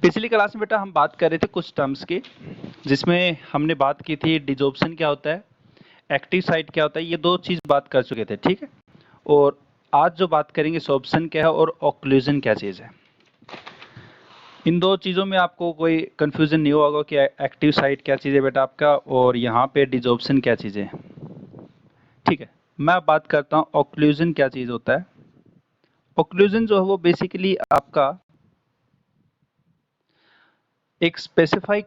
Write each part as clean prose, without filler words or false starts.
पिछली क्लास में बेटा हम बात कर रहे थे कुछ टर्म्स की, जिसमें हमने बात की थी डिजॉर्प्शन क्या होता है, एक्टिव साइट क्या होता है, ये दो चीज बात कर चुके थे, ठीक है। और आज जो बात करेंगे सोर्प्शन क्या है और ऑक्लूजन क्या चीज है। इन दो चीजों में आपको कोई कंफ्यूजन नहीं होगा कि एक्टिव साइट क्या चीज है बेटा आपका, और यहाँ पे डिजॉर्प्शन क्या चीज है, ठीक है। मैं बात करता हूँ ऑक्लूजन क्या चीज होता है। ऑक्लूजन जो है वो बेसिकली आपका एक स्पेसिफाइड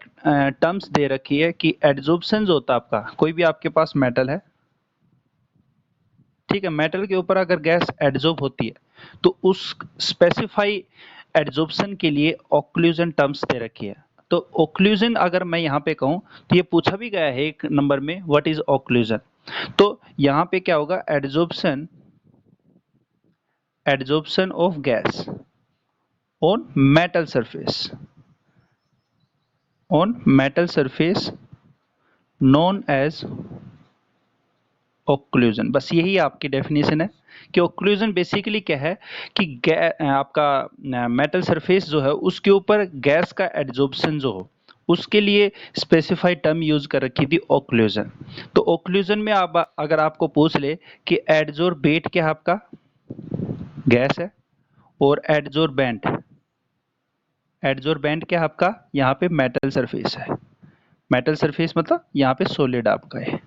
टर्म्स दे रखी है कि एडजॉर्प्शन जो होता है आपका, कोई भी आपके पास मेटल है, ठीक है, मेटल के ऊपर अगर गैस एडजॉर्ब होती है तो उस स्पेसिफाई एडजॉर्प्शन के लिए ऑक्लूजन टर्म्स दे रखी है। तो ऑक्लूजन अगर मैं यहाँ पे कहूँ तो ये पूछा भी गया है एक नंबर में, व्हाट इज ऑक्लूजन। तो यहाँ पे क्या होगा, adsorption adsorption of gas on metal surface, on metal surface known as occlusion। बस यही आपकी डेफिनेशन है कि occlusion बेसिकली क्या है कि आपका मेटल सरफेस जो है उसके ऊपर गैस का एडजॉर्प्शन जो हो उसके लिए स्पेसिफाइड टर्म यूज कर रखी थी occlusion। तो occlusion में आप अगर आपको पूछ ले कि एडजॉर्बेट क्या है आपका, गैस है, और एडजॉर्बेंट क्या है आपका, यहाँ पे मेटल सरफेस है। मेटल सरफेस मतलब यहाँ पे सॉलिड आपका है।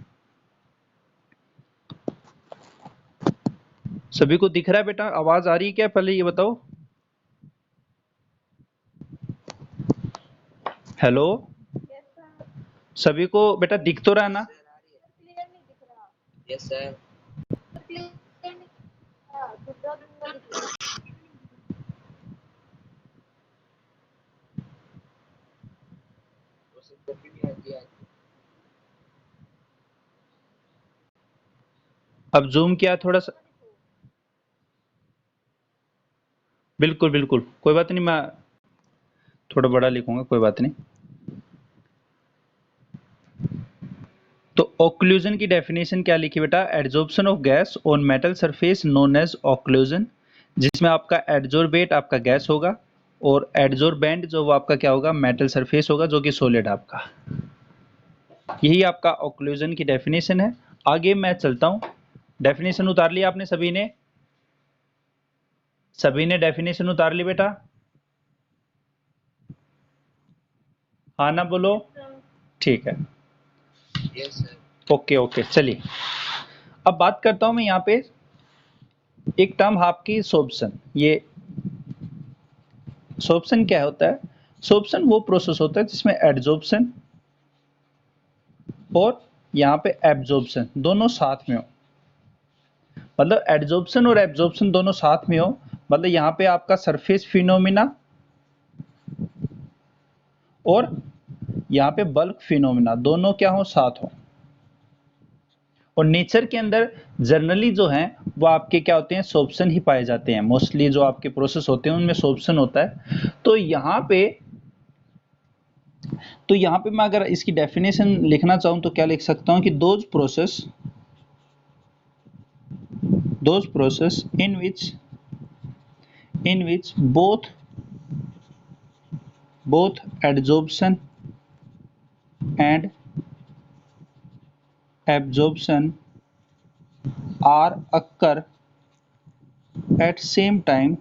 सभी को दिख रहा है बेटा, आवाज आ रही है क्या, पहले ये बताओ। हेलो, सभी को बेटा दिख तो रहा है ना? Yes sir. अब जूम किया थोड़ा सा, बिल्कुल बिल्कुल कोई बात नहीं, मैं थोड़ा बड़ा लिखूंगा, कोई बात नहीं। तो ऑक्लूजन की डेफिनेशन क्या लिखी बेटा, adsorption of gas on metal surface known as occlusion, जिसमें आपका एडजॉर्बेट आपका गैस होगा और एडजॉर्बेंट जो वो आपका क्या होगा, मेटल सरफेस होगा जो कि सॉलिड आपका। यही आपका ऑक्लूजन की डेफिनेशन है। आगे मैं चलता हूं। डेफिनेशन उतार लिया आपने सभी ने? सभी ने डेफिनेशन उतार ली बेटा? हाँ ना बोलो? ठीक है, यस सर। Okay okay. चलिए अब बात करता हूं मैं यहाँ पे एक टर्म आपकी सोर्प्शन। ये सोर्प्शन क्या होता है? सोर्प्शन वो प्रोसेस होता है जिसमें एडजॉर्प्शन और यहाँ पे एब्जॉर्प्शन दोनों साथ में हो। मतलब एडजॉर्प्शन और एब्जॉर्प्शन दोनों साथ में हो, मतलब यहाँ पे आपका सरफेस फिनोमिना और यहाँ पे बल्क फिनोमिना दोनों क्या हो, साथ हो। और नेचर के अंदर जनरली जो है वो आपके क्या होते हैं, सोर्प्शन ही पाए जाते हैं। मोस्टली जो आपके प्रोसेस होते हैं उनमें सोर्प्शन होता है। तो यहाँ पे मैं अगर इसकी डेफिनेशन लिखना चाहूं तो क्या लिख सकता हूं कि those process in which both adsorption and absorption are occur at same time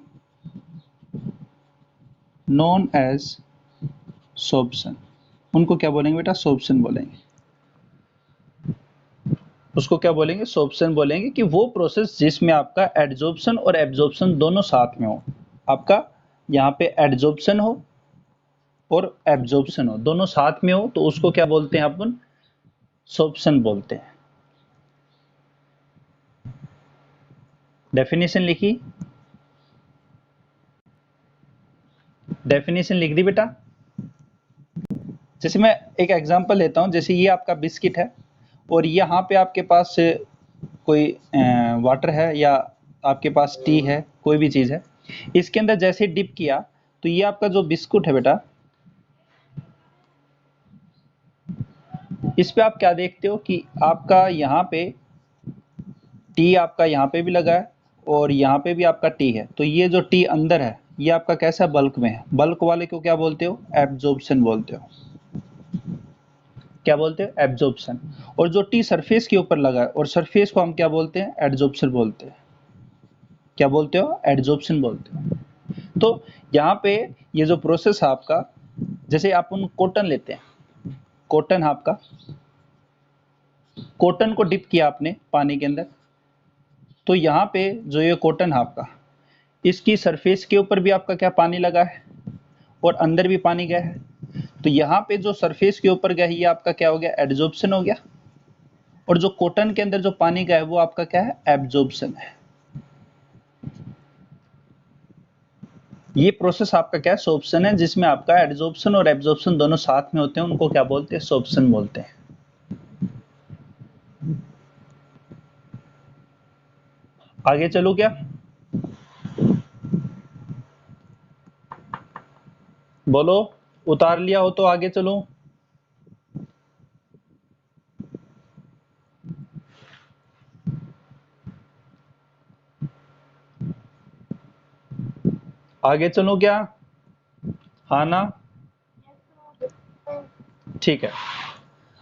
known as sorption. उनको क्या बोलेंगे बेटा, सोर्प्शन बोलेंगे। उसको क्या बोलेंगे, सोर्प्शन बोलेंगे कि वो प्रोसेस जिसमें आपका एडजॉर्प्शन और एब्जॉर्प्शन दोनों साथ में हो। आपका यहाँ पे एडजॉर्प्शन हो और एब्जॉर्प्शन हो, दोनों साथ में हो, तो उसको क्या बोलते हैं अपन, सोर्प्शन बोलते हैं। डेफिनेशन लिखी? डेफिनेशन लिख दी बेटा? जैसे मैं एक एग्जांपल लेता हूं, जैसे ये आपका बिस्किट है और यहाँ पे आपके पास कोई वाटर है या आपके पास टी है, कोई भी चीज है, इसके अंदर जैसे डिप किया तो ये आपका जो बिस्कुट है बेटा, इस पे आप क्या देखते हो कि आपका यहाँ पे टी आपका यहाँ पे भी लगा है और यहाँ पे भी आपका टी है। तो ये जो टी अंदर है ये आपका कैसा बल्क में है, बल्क वाले को क्या बोलते हो, एब्जॉर्प्शन बोलते हो। क्या बोलते हैं, एब्जॉर्प्शन। और जो टी सरफेस के ऊपर लगा है, और सरफेस को हम क्या बोलते हैं, एडजॉर्प्शन बोलते हैं। क्या बोलते हो, एडजॉर्प्शन बोलते हो। तो यहाँ पे ये जो प्रोसेस है आपका, जैसे अपन कॉटन लेते हैं, कॉटन आपका, कॉटन को डिप किया आपने पानी के अंदर, तो यहाँ पे जो ये कॉटन है आपका, इसकी सरफेस के ऊपर भी आपका क्या पानी लगा है, और अंदर भी पानी गया है। तो यहाँ पे जो सरफेस के ऊपर गया है, ये आपका क्या हो गया, एडजॉर्प्शन हो गया। और जो कॉटन के अंदर जो पानी गया है, वो आपका क्या है, एब्जॉर्प्शन है। ये प्रोसेस आपका क्या है, सोर्प्शन है, जिसमें आपका एडजॉर्प्शन और एब्जॉर्प्शन दोनों साथ में होते हैं, उनको क्या बोलते हैं, सोर्प्शन बोलते हैं। आगे चलो क्या, बोलो, उतार लिया हो तो आगे चलो। आगे चलो क्या, हाँ ना, ठीक है।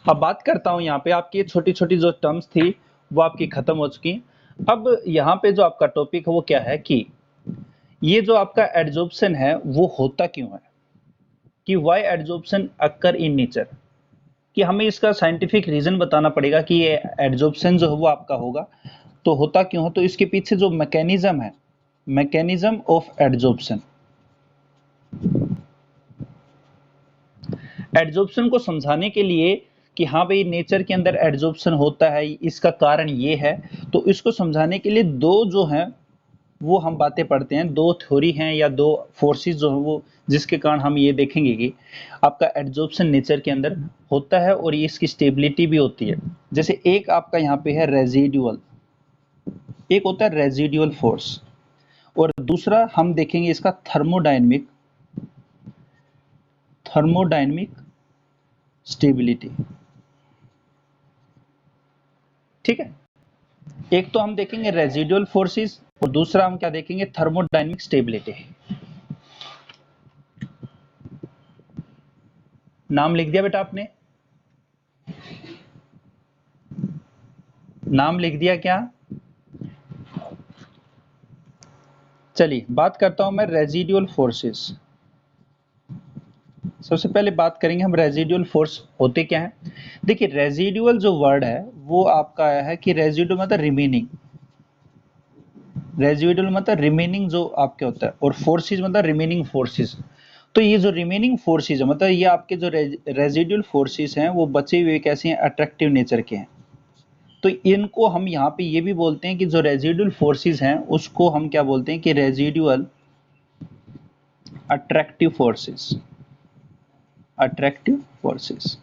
अब बात करता हूं, यहाँ पे आपकी छोटी छोटी जो टर्म्स थी वो आपकी खत्म हो चुकी। अब यहाँ पे जो आपका टॉपिक है वो क्या है कि ये जो आपका एडजॉर्प्शन है वो होता क्यों है, कि why adsorption occur in nature, कि हमें इसका साइंटिफिक रीजन बताना पड़ेगा कि ये एडजॉर्प्शन जो है वो आपका होगा तो होता क्यों है। तो इसके पीछे जो मैकेनिज्म है, मैकेनिज्म ऑफ एडजॉर्प्शन, एडजॉर्प्शन को समझाने के लिए कि हाँ भाई नेचर के अंदर एडजॉर्प्शन होता है, इसका कारण ये है, तो इसको समझाने के लिए दो जो हैं वो हम बातें पढ़ते हैं, दो थ्योरी हैं या दो फोर्सेस जो है वो, जिसके कारण हम ये देखेंगे कि आपका एडजॉर्प्शन नेचर के अंदर होता है और ये इसकी स्टेबिलिटी भी होती है। जैसे एक आपका यहाँ पे है रेजिडुअल, एक होता है रेजिडुअल फोर्स, और दूसरा हम देखेंगे इसका थर्मोडायनेमिक, थर्मोडायनेमिक स्टेबिलिटी। ठीक है, एक तो हम देखेंगे रेजिडुअल फोर्सेस और दूसरा हम क्या देखेंगे, थर्मोडायनेमिक स्टेबिलिटी। नाम लिख दिया बेटा आपने, नाम लिख दिया क्या, चलिए बात करता हूं मैं रेजिडुअल फोर्सेस। सबसे पहले बात करेंगे हम रेजिडुअल फोर्स होते क्या है। देखिए रेजिडुअल जो वर्ड है वो आपका आया है कि रेजिडुअल मतलब रिमेनिंग, रेजिडुअल मतलब रिमेनिंग जो आपके होता है, और फोर्सेस मतलब रिमेनिंग फोर्सेस। तो ये जो रिमेनिंग फोर्सेस है, मतलब ये आपके जो रेजिडुअल फोर्सेस हैं वो बचे हुए कैसे हैं, अट्रैक्टिव नेचर के हैं। तो इनको हम यहाँ पे ये भी बोलते हैं कि जो रेजिडुअल फोर्सेस हैं उसको हम क्या बोलते हैं कि residual attractive forces, attractive forces.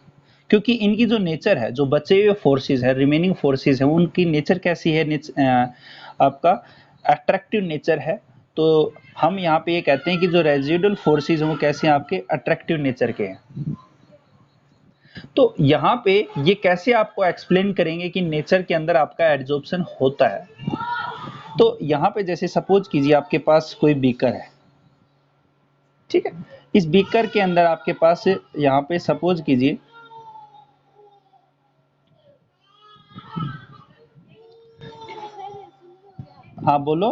क्योंकि इनकी जो नेचर है, जो बचे हुए फोर्सेस है, रिमेनिंग फोर्सेस है, उनकी नेचर कैसी है, आपका अट्रैक्टिव नेचर है। तो हम यहाँ पे ये कहते हैं कि जो रेजिडुअल फोर्सेस हैं वो कैसे हैं, आपके अट्रैक्टिव नेचर के हैं। तो यहाँ पे ये कैसे आपको एक्सप्लेन करेंगे कि नेचर के अंदर आपका एडजॉर्प्शन होता है। तो यहाँ पे जैसे सपोज कीजिए आपके पास कोई बीकर है, ठीक है, इस बीकर के अंदर आपके पास यहाँ पे सपोज कीजिए हाँ बोलो,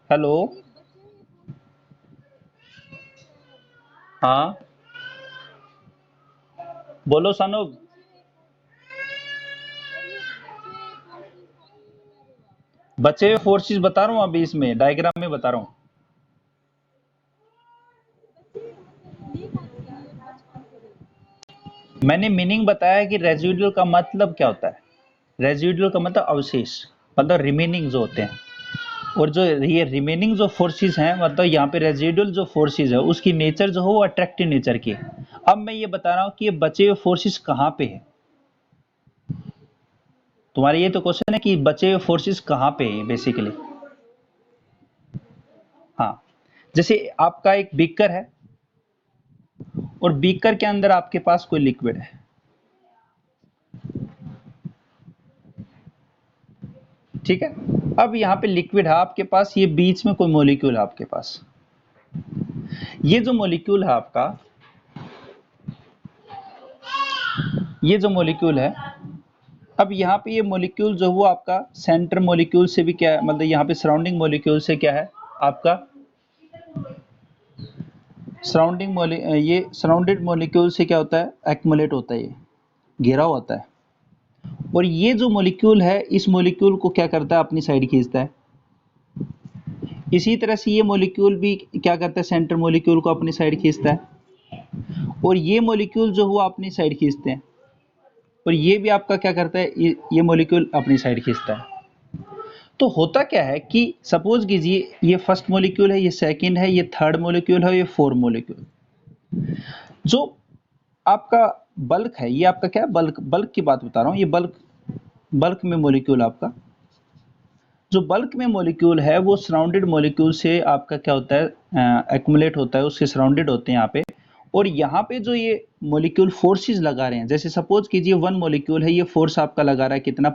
हेलो, हाँ बोलो सानूब, बचे हुए फोर्सेस बता रहा हूँ अभी, इसमें डायग्राम में बता रहा हूँ। मैंने मीनिंग बताया कि रेजिडुअल का मतलब क्या होता है, रेजिडुअल का मतलब अवशेष, मतलब रिमेनिंग जो होते हैं। और जो ये रिमेनिंग जो फोर्सेस हैं, मतलब यहाँ पे रेजिडुअल जो फोर्सेस है उसकी नेचर जो है वो अट्रैक्टिव नेचर की है। अब मैं ये बता रहा हूँ कि ये बचे हुए फोर्सेस कहाँ पे है, तुम्हारा ये तो क्वेश्चन है कि बचे हुए फोर्सेस कहाँ पे है बेसिकली। हाँ, जैसे आपका एक बीकर है और बीकर के अंदर आपके पास कोई लिक्विड है, ठीक है, अब यहाँ पे लिक्विड है आपके पास, ये बीच में कोई मॉलिक्यूल है आपके पास, ये जो मॉलिक्यूल है आपका, ये जो मॉलिक्यूल है, अब यहाँ पे ये मॉलिक्यूल जो हुआ आपका सेंटर मॉलिक्यूल से भी क्या है, मतलब यहाँ पे सराउंडिंग मॉलिक्यूल से क्या है आपका ये सराउंडेड मॉलिक्यूल से क्या होता है, एक्युमुलेट होता है, ये घेरा होता है। और ये जो मॉलिक्यूल है इस मॉलिक्यूल को क्या करता है, अपनी साइड खींचता है। इसी तरह से ये मॉलिक्यूल भी क्या करता है, सेंटर मॉलिक्यूल को अपनी साइड खींचता है। और ये मॉलिक्यूल जो हुआ अपनी साइड खींचते हैं, और ये भी आपका क्या करता है, ये मॉलिक्यूल अपनी साइड खींचता है। तो होता क्या है कि सपोज कीजिए ये फर्स्ट मॉलिक्यूल है, ये सेकंड है, ये थर्ड मॉलिक्यूल है, ये फोर्थ मॉलिक्यूल। जो आपका बल्क है, ये आपका क्या है, बल्क की बात बता रहा हूँ, ये बल्क में मॉलिक्यूल आपका, जो बल्क में मॉलिक्यूल है वो सराउंडेड मॉलिक्यूल से आपका क्या होता है, एक्युमुलेट होता है, उससे सराउंडेड होते हैं यहाँ पे। और यहाँ पे जो ये मॉलिक्यूल फोर्सेस लगा रहे हैं, जैसे सपोज कीजिए वन मॉलिक्यूल है, ये फोर्स आपका लगा रहा है कितना,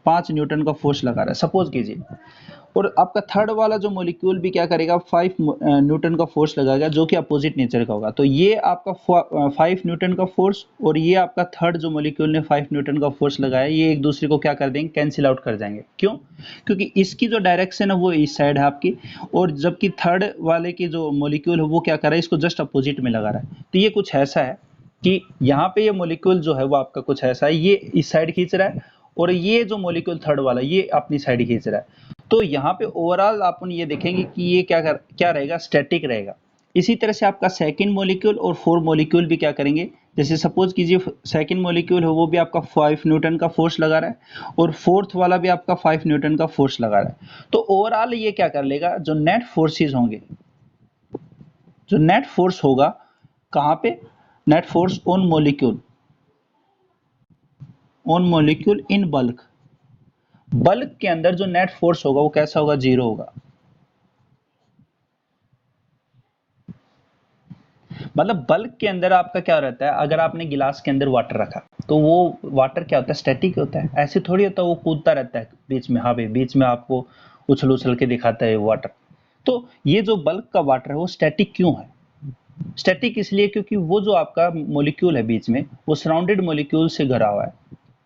5 न्यूटन का फोर्स लगा रहा है सपोज कीजिए। और आपका थर्ड वाला जो मॉलिक्यूल भी क्या करेगा, 5 न्यूटन का फोर्स लगाएगा, जो कि अपोजिट नेचर का होगा। तो ये आपका 5 न्यूटन का फोर्स और ये आपका थर्ड जो मॉलिक्यूल ने 5 न्यूटन का फोर्स लगाया, ये एक दूसरे को क्या कर देंगे, कैंसिल आउट कर जाएंगे। क्यों? क्योंकि इसकी जो डायरेक्शन है वो इस साइड है आपकी, और जबकि थर्ड वाले की जो मॉलिक्यूल है वो क्या कर रहा है, इसको जस्ट अपोजिट में लगा रहा है। तो ये कुछ ऐसा है कि यहाँ पे ये मॉलिक्यूल जो है वो आपका कुछ ऐसा है, ये इस साइड खींच रहा है, और ये जो मॉलिक्यूल थर्ड वाला ये अपनी साइड खींच रहा है। तो यहाँ पे ओवरऑल अपन ये देखेंगे कि ये क्या रहेगा, स्टैटिक रहेगा। इसी तरह से आपका सेकंड मॉलिक्यूल और फोर्थ मॉलिक्यूल भी क्या करेंगे, जैसे सपोज कीजिए सेकंड मॉलिक्यूल है वो भी आपका 5 न्यूटन का फोर्स लगा रहा है, और फोर्थ वाला भी आपका 5 न्यूटन का फोर्स लगा रहा है। तो ओवरऑल ये क्या कर लेगा, जो नेट फोर्सेस होंगे, जो नेट फोर्स होगा कहाँ पे, net force on molecule in bulk, bulk के अंदर जो नेट फोर्स होगा वो कैसा होगा, 0 होगा। मतलब बल्क के अंदर आपका क्या रहता है, अगर आपने गिलास के अंदर वाटर रखा तो वो वाटर क्या होता है, स्टैटिक होता है, ऐसे थोड़ी होता है वो कूदता रहता है बीच में, हाँ भाई बीच में आपको उछल उछल के दिखाता है वाटर। तो ये जो बल्क का वाटर है वो स्टैटिक क्यों है, स्टैटिक इसलिए क्योंकि वो जो आपका मॉलिक्यूल है बीच में वो सराउंडेड मॉलिक्यूल से घरा हुआ है,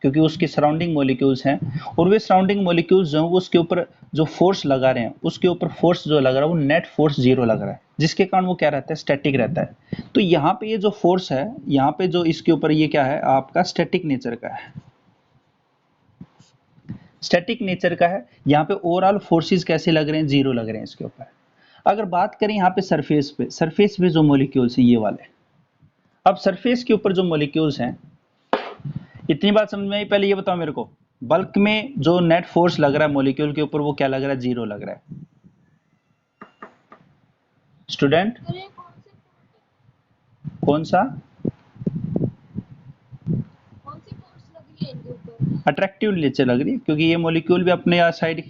क्योंकि उसके सराउंडिंग मॉलिक्यूल्स हैं, और वे सराउंडिंग मॉलिक्यूल्स जो हैं वो उसके ऊपर जो फोर्स लगा रहे हैं, उसके ऊपर फोर्स जो लग रहा है वो नेट फोर्स 0 लग रहा है, जिसके कारण वो क्या रहता है, स्टैटिक रहता है। तो यहाँ पे ये जो फोर्स है, यहाँ पे जो इसके ऊपर ये क्या है आपका, स्टैटिक नेचर का है, स्टैटिक नेचर का है। यहाँ पे ओवरऑल फोर्सेस कैसे लग रहे हैं, 0 लग रहे हैं इसके ऊपर। अगर बात करें यहाँ पे सरफेस पे जो मॉलिक्यूल्स हैं ये वाले, अब सरफेस के ऊपर जो मॉलिक्यूल्स हैं, इतनी बात समझ में आई। पहले ये बताओ मेरे को, बल्क में जो नेट फोर्स लग रहा है मॉलिक्यूल के ऊपर वो क्या लग रहा है, 0 लग रहा है। स्टूडेंट कौन सा, अट्रैक्टिव नेचर लग रही है, क्योंकि ये मॉलिक्यूल भी अपने साइड,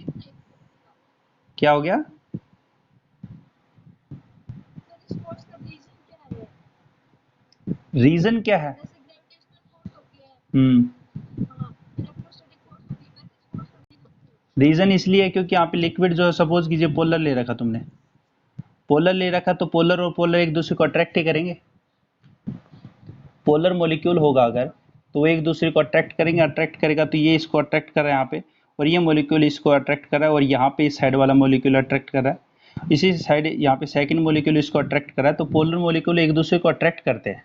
क्या हो गया, रीजन क्या है, रीजन इसलिए है क्योंकि यहाँ पे लिक्विड जो है, सपोज कीजिए पोलर ले रखा तुमने, पोलर ले रखा तो पोलर और पोलर एक दूसरे को अट्रैक्ट ही करेंगे। पोलर मॉलिक्यूल होगा अगर तो वो एक दूसरे को अट्रैक्ट करेंगे, अट्रैक्ट करेगा तो ये इसको अट्रैक्ट कर रहा है यहाँ पे, और ये मॉलिक्यूल इसको अट्रैक्ट कर रहा है, और यहाँ पे इस साइड वाला मॉलिक्यूल अट्रैक्ट कर रहा है, इसी साइड यहाँ पे सेकंड मॉलिक्यूल इसको अट्रैक्ट कर रहा है। तो पोलर मॉलिक्यूल एक दूसरे को अट्रैक्ट करते हैं,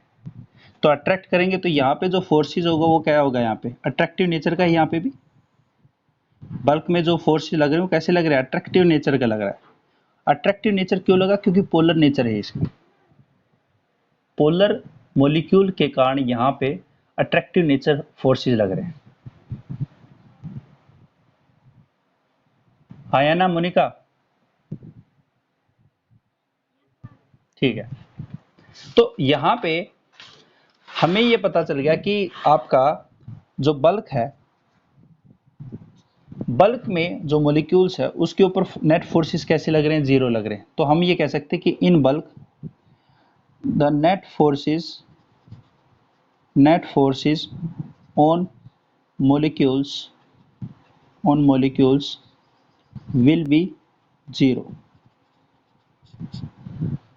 तो अट्रैक्ट करेंगे तो यहाँ पे जो फोर्सेज होगा वो क्या होगा, यहाँ पे अट्रैक्टिव नेचर का है। यहाँ पे भी बल्क में जो फोर्सेज लग रहे हैं वो कैसे लग रहे हैं, अट्रैक्टिव नेचर का लग रहा है। अट्रैक्टिव नेचर क्यों लगा, क्योंकि पोलर नेचर है इसका, पोलर मॉलिक्यूल के कारण यहाँ पे अट्रैक्टिव नेचर फोर्सेज लग रहे हैं। आया ना मोनिका, ठीक है। तो यहाँ पे हमें ये पता चल गया कि आपका जो बल्क है, बल्क में जो मॉलिक्यूल्स है उसके ऊपर नेट फोर्सेस कैसे लग रहे हैं, 0 लग रहे हैं। तो हम ये कह सकते हैं कि in bulk the net forces on molecules will be 0।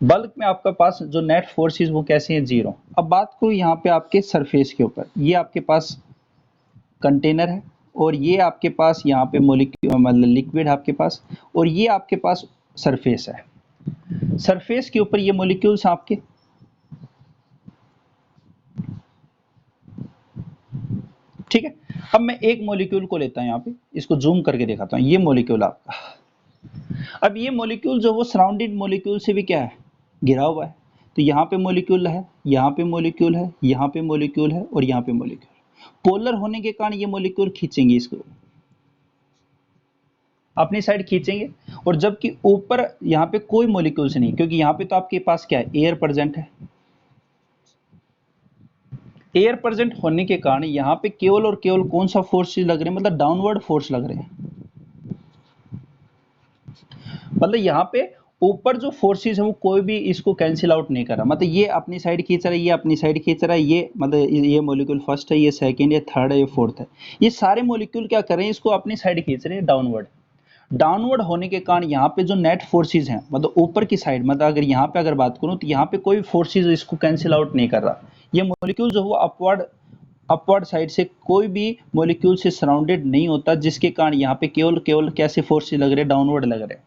Bulk में आपके पास जो नेट फोर्सेस वो कैसे हैं 0। अब बात को यहाँ पे आपके सरफेस के ऊपर, ये आपके पास कंटेनर है और ये आपके पास यहाँ पे मोलिक्यूल मतलब लिक्विड है आपके पास, और ये आपके पास सरफेस है। सरफेस के ऊपर ये मोलिक्यूल्स आपके, ठीक है। अब मैं एक मोलिक्यूल को लेता हूं यहाँ पे, इसको जूम करके दिखाता हूँ। ये मोलिक्यूल आपका, अब ये मोलिक्यूल जो वो सराउंडेड मोलिक्यूल से भी क्या है, घिरा हुआ है। तो यहाँ पे मोलिक्यूल है, यहाँ पे मोलिक्यूल है, यहाँ पे मोलिक्यूल है और यहाँ पे मोलिक्यूल। पोलर होने के कारण ये मोलिक्यूल खींचेंगे इसको अपनी साइड खींचेंगे, और जबकि ऊपर यहाँ पे कोई मोलिक्यूल्स नहीं, क्योंकि यहाँ पे तो आपके पास क्या है, एयर प्रेजेंट है। एयर प्रेजेंट होने के कारण यहाँ पे केवल और केवल कौन सा फोर्स लग रहे हैं, मतलब डाउनवर्ड फोर्स लग रहे हैं। मतलब यहाँ पे ऊपर जो फोर्सेस है वो कोई भी इसको कैंसिल आउट नहीं कर रहा, मतलब ये अपनी साइड खींच रहा है, ये अपनी साइड खींच रहा है, ये मतलब ये मॉलिक्यूल फर्स्ट है, ये सेकंड, ये थर्ड है, ये फोर्थ है, ये सारे मॉलिक्यूल क्या कर रहे हैं, इसको अपनी साइड खींच रहे हैं डाउनवर्ड। डाउनवर्ड होने के कारण यहाँ पे जो नेट फोर्सेस हैं, मतलब ऊपर की साइड, मतलब अगर यहाँ पे अगर बात करूँ तो यहाँ पे कोई फोर्सेस इसको कैंसिल आउट नहीं कर रहा। ये मॉलिक्यूल जो वो अपवर्ड साइड से कोई भी मॉलिक्यूल से सराउंडेड नहीं होता, जिसके कारण यहाँ पे केवल केवल कैसे फोर्सेस लग रहे हैं, डाउनवर्ड लग रहे हैं,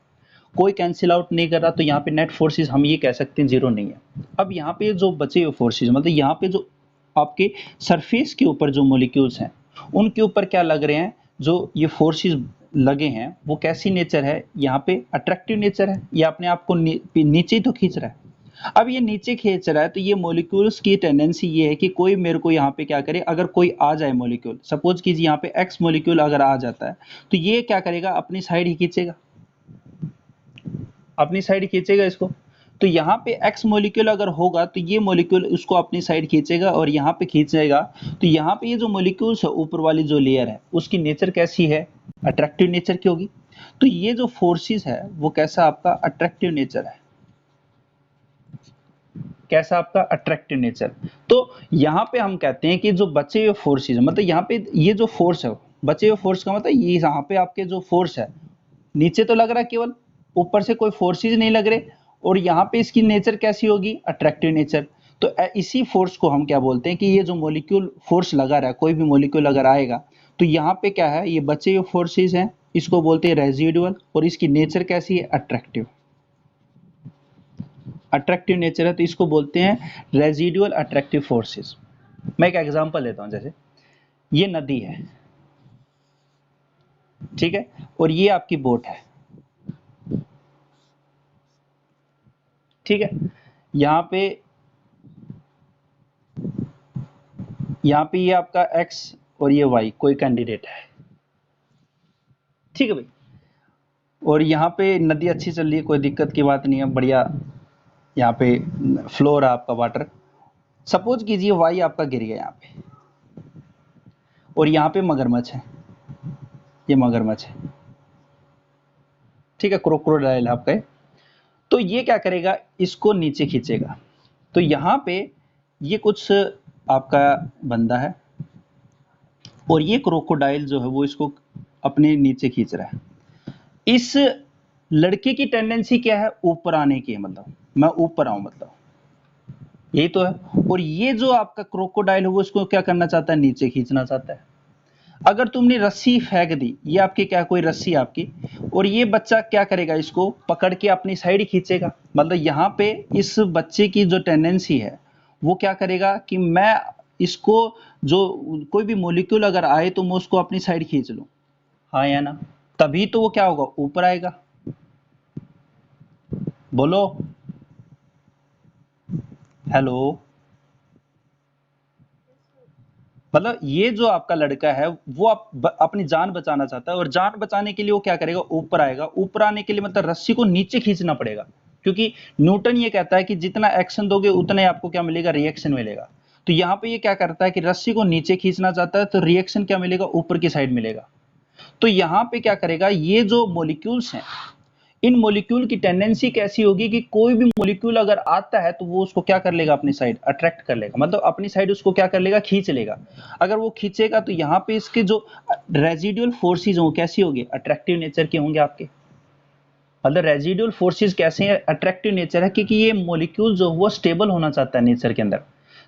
कोई कैंसिल आउट नहीं कर रहा। तो यहाँ पे नेट फोर्सेस हम ये कह सकते हैं 0 नहीं है। अब यहाँ पे जो बचे हुए फोर्सेस, मतलब यहाँ पे जो आपके सरफेस के ऊपर जो मॉलिक्यूल्स हैं उनके ऊपर क्या लग रहे हैं, जो ये फोर्सेस लगे हैं वो कैसी नेचर है, यहाँ पे अट्रैक्टिव नेचर है, ये अपने आप को नीचे ही तो खींच रहा है। अब ये नीचे खींच रहा है तो ये मॉलिक्यूल्स की टेंडेंसी ये है कि कोई मेरे को यहाँ पे क्या करे, अगर कोई आ जाए मॉलिक्यूल, सपोज कीजिए यहाँ पे एक्स मॉलिक्यूल अगर आ जाता है तो ये क्या करेगा, अपनी साइड ही खींचेगा, अपनी साइड खींचेगा इसको। तो यहाँ पे एक्स मॉलिक्यूल अगर होगा तो ये मॉलिक्यूल उसको अपनी साइड खींचेगा और यहाँ पे खींचेगा। तो यहाँ पे ये जो मॉलिक्यूल्स है ऊपर वाली जो लेयर है उसकी नेचर कैसी है, अट्रैक्टिव नेचर की होगी। तो ये जो फोर्सेस है वो कैसा आपका अट्रैक्टिव नेचर है, कैसा आपका अट्रैक्टिव नेचर। तो यहाँ पे हम कहते हैं कि जो बचे हुए फोर्सेस, मतलब यहाँ पे ये जो फोर्स है, बचे हुए फोर्स का मतलब ये यहाँ पे आपके जो फोर्स है नीचे तो लग रहा है केवल, ऊपर से कोई फोर्सेस नहीं लग रहे, और यहाँ पे इसकी नेचर कैसी होगी, अट्रैक्टिव नेचर। तो इसी फोर्स को हम क्या बोलते हैं कि ये जो मॉलिक्यूल फोर्स लगा रहा है, कोई भी मॉलिक्यूल अगर आएगा तो यहाँ पे क्या है, ये बचे हुए फोर्सेस हैं, इसको बोलते हैं रेजिडुअल, और इसकी नेचर कैसी है, अट्रैक्टिव। अट्रैक्टिव नेचर है तो इसको बोलते हैं रेजिडुअल अट्रैक्टिव फोर्सेस। मैं एक एग्जांपल लेता हूं, जैसे ये नदी है, ठीक है, और ये आपकी बोट है, ठीक है। यहाँ पे ये आपका x और ये y कोई कैंडिडेट है, ठीक है भाई। और यहाँ पे नदी अच्छी चल रही है, कोई दिक्कत की बात नहीं है, बढ़िया यहाँ पे फ्लो रहा आपका वाटर। सपोज कीजिए y आपका गिर गया यहाँ पे, और यहाँ पे मगरमच्छ है, ये मगरमच्छ है, ठीक है, क्रोकोडाइल आपका है। तो ये क्या करेगा, इसको नीचे खींचेगा। तो यहाँ पे ये कुछ आपका बंदा है और ये क्रोकोडाइल जो है वो इसको अपने नीचे खींच रहा है। इस लड़के की टेंडेंसी क्या है, ऊपर आने की है, मतलब मैं ऊपर आऊं, मतलब यही तो है। और ये जो आपका क्रोकोडाइल है वो इसको क्या करना चाहता है, नीचे खींचना चाहता है। अगर तुमने रस्सी फेंक दी, ये आपकी क्या कोई रस्सी आपकी, और ये बच्चा क्या करेगा, इसको पकड़ के अपनी साइड खींचेगा। मतलब यहाँ पे इस बच्चे की जो टेंडेंसी है वो क्या करेगा कि मैं इसको, जो कोई भी मॉलिक्यूल अगर आए तो मैं उसको अपनी साइड खींच लूं, हाँ या ना, तभी तो वो क्या होगा, ऊपर आएगा। बोलो हेलो। मतलब ये जो आपका लड़का है वो अपनी जान बचाना चाहता है, और जान बचाने के लिए वो क्या करेगा, ऊपर आएगा। ऊपर आने के लिए मतलब रस्सी को नीचे खींचना पड़ेगा, क्योंकि न्यूटन ये कहता है कि जितना एक्शन दोगे उतना ही आपको क्या मिलेगा, रिएक्शन मिलेगा। तो यहाँ पे ये क्या करता है कि रस्सी को नीचे खींचना चाहता है, तो रिएक्शन क्या मिलेगा, ऊपर की साइड मिलेगा। तो यहाँ पे क्या करेगा, ये जो मॉलिक्यूल्स हैं इन मॉलिक्यूल की टेंडेंसी कैसी होगी कि कोई भी मॉलिक्यूल अगर आता है तो वो उसको क्या कर लेगा, अपनी साइड अट्रैक्ट कर लेगा, मतलब अपनी साइड उसको क्या कर लेगा, खींच लेगा। अगर वो खींचेगा तो यहाँ पे इसके जो रेजिडुअल फोर्सेज होंगे कैसी होगी, अट्रैक्टिव नेचर के होंगे आपके। मतलब रेजिडुअल फोर्सेस कैसे हैं, अट्रैक्टिव नेचर है, क्योंकि ये मॉलिक्यूल जो वो स्टेबल होना चाहता है नेचर के अंदर।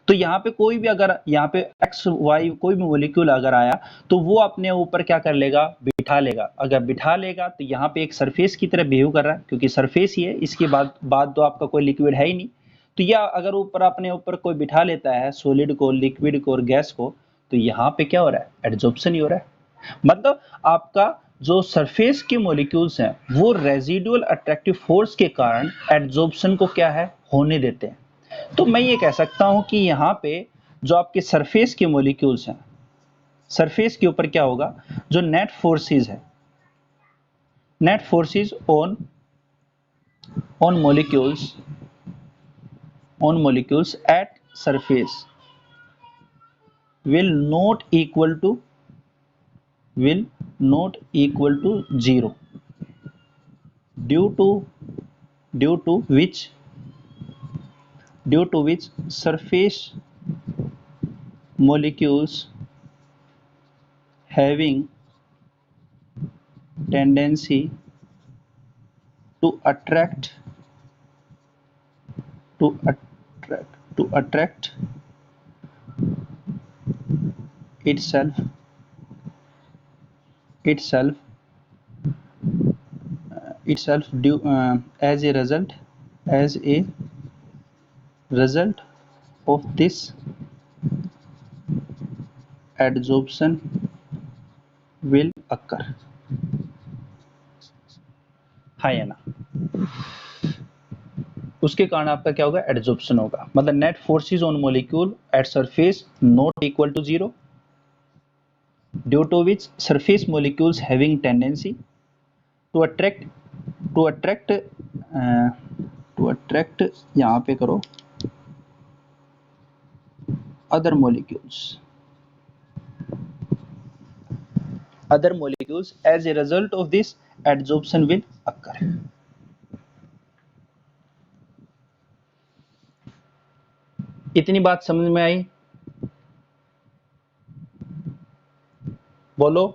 तो यहाँ पे कोई भी अगर यहाँ पे एक्स वाई कोई भी मॉलिक्यूल अगर आया तो वो अपने ऊपर क्या कर लेगा, बिठा लेगा। अगर बिठा लेगा तो यहाँ पे एक सरफेस की तरह बिहेव कर रहा है, क्योंकि सरफेस ही है, इसके बाद तो आपका कोई लिक्विड है ही नहीं। तो यह अगर ऊपर अपने ऊपर कोई बिठा लेता है सॉलिड को, लिक्विड को और गैस को, तो यहाँ पे क्या हो रहा है, एडजॉर्प्शन ही हो रहा है। मतलब आपका जो सरफेस के मॉलिक्यूल्स हैं वो रेजिडुअल अट्रैक्टिव फोर्स के कारण एडजॉर्प्शन को क्या है, होने देते हैं। तो मैं ये कह सकता हूं कि यहाँ पे जो आपके सरफेस के मॉलिक्यूल्स हैं, सरफेस के ऊपर क्या होगा, जो नेट फोर्सेस है, net forces on molecules at surface will not equal to zero due to due to which surface molecules having tendency to attract itself due as a result of this adsorption will occur। हाँ या ना, उसके कारण आपका क्या होगा, adsorption होगा। मतलब net forces on molecule at surface not equal to zero due to which surface molecules having tendency to attract यहाँ पे करो other molecules as a result of this adsorption will occur। इतनी बात समझ में आई, बोलो।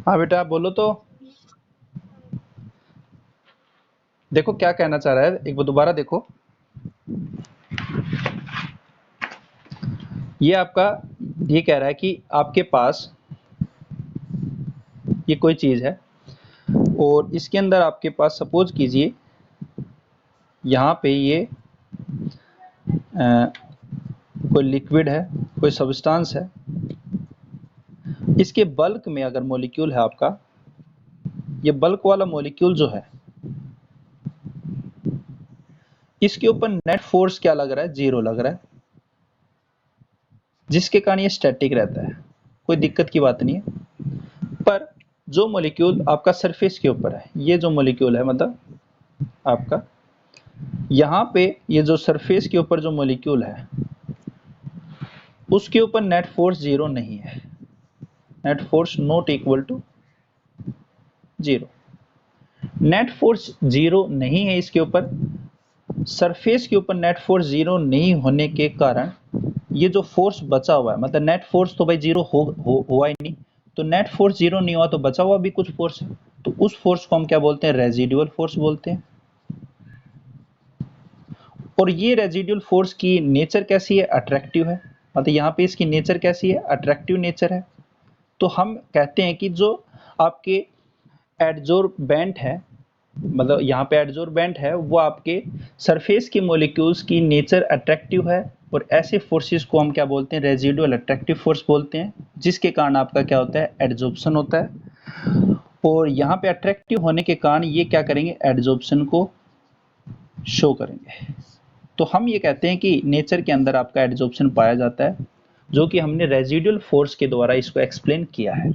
हाँ बेटा बोलो तो, देखो क्या कहना चाह रहा है, एक बार दोबारा देखो। ये आपका ये कह रहा है कि आपके पास ये कोई चीज है और इसके अंदर आपके पास सपोज कीजिए यहाँ पे ये कोई लिक्विड है, कोई सब्सटेंस है, इसके बल्क में अगर मॉलिक्यूल है आपका, ये बल्क वाला मॉलिक्यूल जो है इसके ऊपर नेट फोर्स क्या लग रहा है, जीरो लग रहा है, जिसके कारण ये स्टैटिक रहता है, कोई दिक्कत की बात नहीं है। पर जो मॉलिक्यूल आपका सरफेस के ऊपर है, ये जो मॉलिक्यूल है मतलब आपका यहाँ पे ये जो सरफेस के ऊपर जो मॉलिक्यूल है उसके ऊपर नेट फोर्स जीरो नहीं है, net force not equal to zero. Net force zero नहीं है इसके ऊपर, सरफेस के ऊपर नेट फोर्स जीरो नहीं होने के कारण ये जो फोर्स बचा हुआ है, मतलब नेट फोर्स तो भाई जीरो हुआ ही नहीं, तो नेट फोर्स जीरो नहीं हुआ तो बचा हुआ भी कुछ फोर्स है, तो उस फोर्स को हम क्या बोलते हैं, रेजिडुअल फोर्स बोलते हैं। और ये रेजिडुअल फोर्स की नेचर कैसी है, अट्रैक्टिव है, मतलब यहाँ पे इसकी नेचर कैसी है, अट्रैक्टिव नेचर है। तो हम कहते हैं कि जो आपके एडजोर्बेंट है, मतलब यहाँ पे एडजोर्बेंट है, वो आपके सरफेस के मॉलिक्यूल्स की नेचर अट्रैक्टिव है, और ऐसे फोर्सेस को हम क्या बोलते हैं, रेजिडुअल अट्रैक्टिव फोर्स बोलते हैं, जिसके कारण आपका क्या होता है, एडजॉर्प्शन होता है। और यहाँ पे अट्रैक्टिव होने के कारण ये क्या करेंगे, एडजॉर्प्शन को शो करेंगे। तो हम ये कहते हैं कि नेचर के अंदर आपका एडजॉर्प्शन पाया जाता है, जो कि हमने रेजिडुअल फोर्स के द्वारा इसको एक्सप्लेन किया है।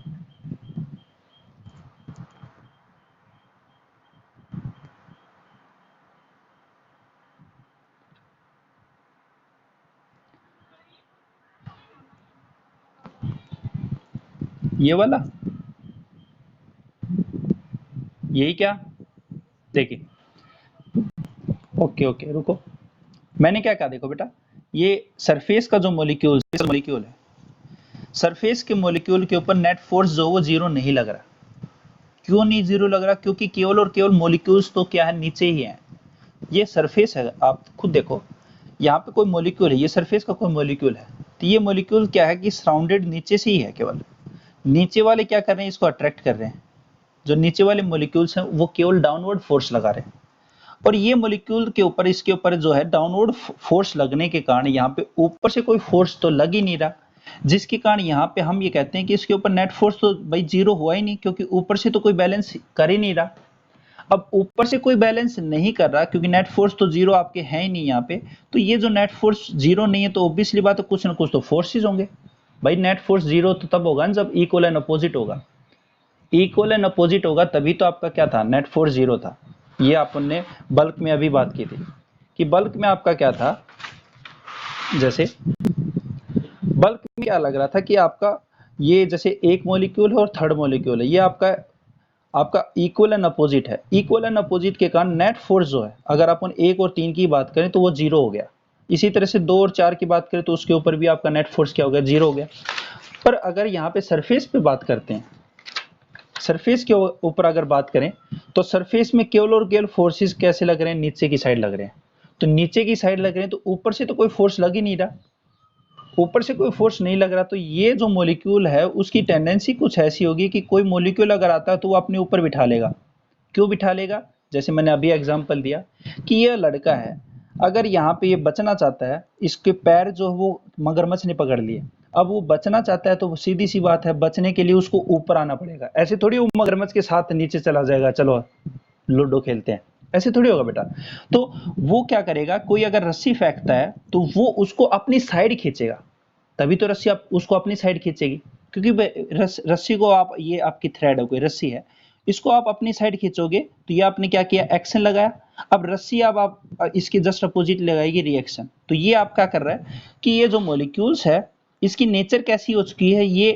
ये वाला यही क्या, देखिए, ओके रुको, मैंने क्या कहा, देखो बेटा, ये सरफेस का जो मॉलिक्यूल है, सरफेस के मॉलिक्यूल के ऊपर नेट फोर्स जो वो जीरो नहीं लग रहा। क्यों नहीं जीरो लग रहा? क्योंकि केवल और केवल मॉलिक्यूल्स तो क्या है, नीचे ही है। ये सरफेस है, आप खुद देखो, यहाँ पे कोई मॉलिक्यूल है, ये सरफेस का कोई मॉलिक्यूल है, तो ये मॉलिक्यूल क्या है कि सराउंडेड नीचे से ही है। केवल नीचे वाले क्या कर रहे हैं, इसको अट्रैक्ट कर रहे हैं। जो नीचे वाले मॉलिक्यूल्स हैं वो केवल डाउनवर्ड फोर्स लगा रहे हैं, और ये मॉलिक्यूल के ऊपर, इसके ऊपर जो है डाउनवर्ड फोर्स लगने के कारण यहाँ पे ऊपर से कोई फोर्स तो लग ही नहीं रहा, जिसके कारण यहाँ पे हम ये कहते हैं कि इसके ऊपर नेट फोर्स तो भाई जीरो हुआ ही नहीं, क्योंकि ऊपर से तो कोई बैलेंस कर ही नहीं रहा। अब ऊपर से कोई बैलेंस नहीं कर रहा, क्योंकि नेट फोर्स तो जीरो आपके है ही नहीं यहाँ पे, तो ये जो नेट फोर्स जीरो नहीं है, तो ऑब्वियसली बात है कुछ ना कुछ तो फोर्सेज होंगे। भाई नेट फोर्स जीरो तो तब होगा ना जब इक्वल एंड अपोजिट होगा, इक्वल एंड अपोजिट होगा तभी तो आपका क्या था, नेट फोर्स जीरो था। ये अपन ने बल्क में अभी बात की थी कि बल्क में आपका क्या था, जैसे बल्क में क्या लग रहा था कि आपका ये जैसे एक मॉलिक्यूल है और थर्ड मॉलिक्यूल है, ये आपका इक्वल एंड अपोजिट है। इक्वल एंड अपोजिट के कारण नेट फोर्स जो है, अगर अपन 1 और 3 की बात करें तो वो जीरो हो गया। इसी तरह से 2 और 4 की बात करें तो उसके ऊपर भी आपका नेट फोर्स क्या हो गया, जीरो हो गया। पर अगर यहाँ पे सरफेस पे बात करते हैं, सरफेस के ऊपर अगर बात करें, तो सरफेस में केवल और केवल फोर्सेस कैसे लग रहे हैं, नीचे की साइड लग रहे हैं। तो नीचे की साइड लग रहे हैं, तो ऊपर से तो कोई फोर्स लग ही नहीं रहा, ऊपर से कोई फोर्स नहीं लग रहा, तो ये जो मॉलिक्यूल है उसकी टेंडेंसी कुछ ऐसी होगी कि कोई मॉलिक्यूल अगर आता है तो वो अपने ऊपर बिठा लेगा। क्यों बिठा लेगा? जैसे मैंने अभी एग्जांपल दिया कि ये लड़का है, अगर यहाँ पे ये बचना चाहता है, इसके पैर जो वो मगरमच्छ ने पकड़ लिए, अब वो बचना चाहता है, तो सीधी सी बात है, बचने के लिए उसको ऊपर आना पड़ेगा। ऐसे थोड़ी वो मगरमच्छ के साथ नीचे चला जाएगा, चलो लूडो खेलते हैं, ऐसे थोड़ी होगा बेटा। तो वो क्या करेगा, कोई अगर रस्सी फेंकता है तो वो उसको अपनी साइड खींचेगा, तभी तो रस्सी आप उसको अपनी साइड खींचेगी, क्योंकि रस्सी को आप, ये आपकी थ्रेड है, कोई रस्सी है, इसको आप अपनी साइड खींचोगे, तो ये आपने क्या किया, एक्शन लगाया। अब रस्सी अब आप इसके जस्ट अपोजिट लगाएगी, रिएक्शन। तो ये आप क्या कर रहा है कि ये जो मॉलिक्यूल्स है, इसकी नेचर कैसी हो चुकी है, ये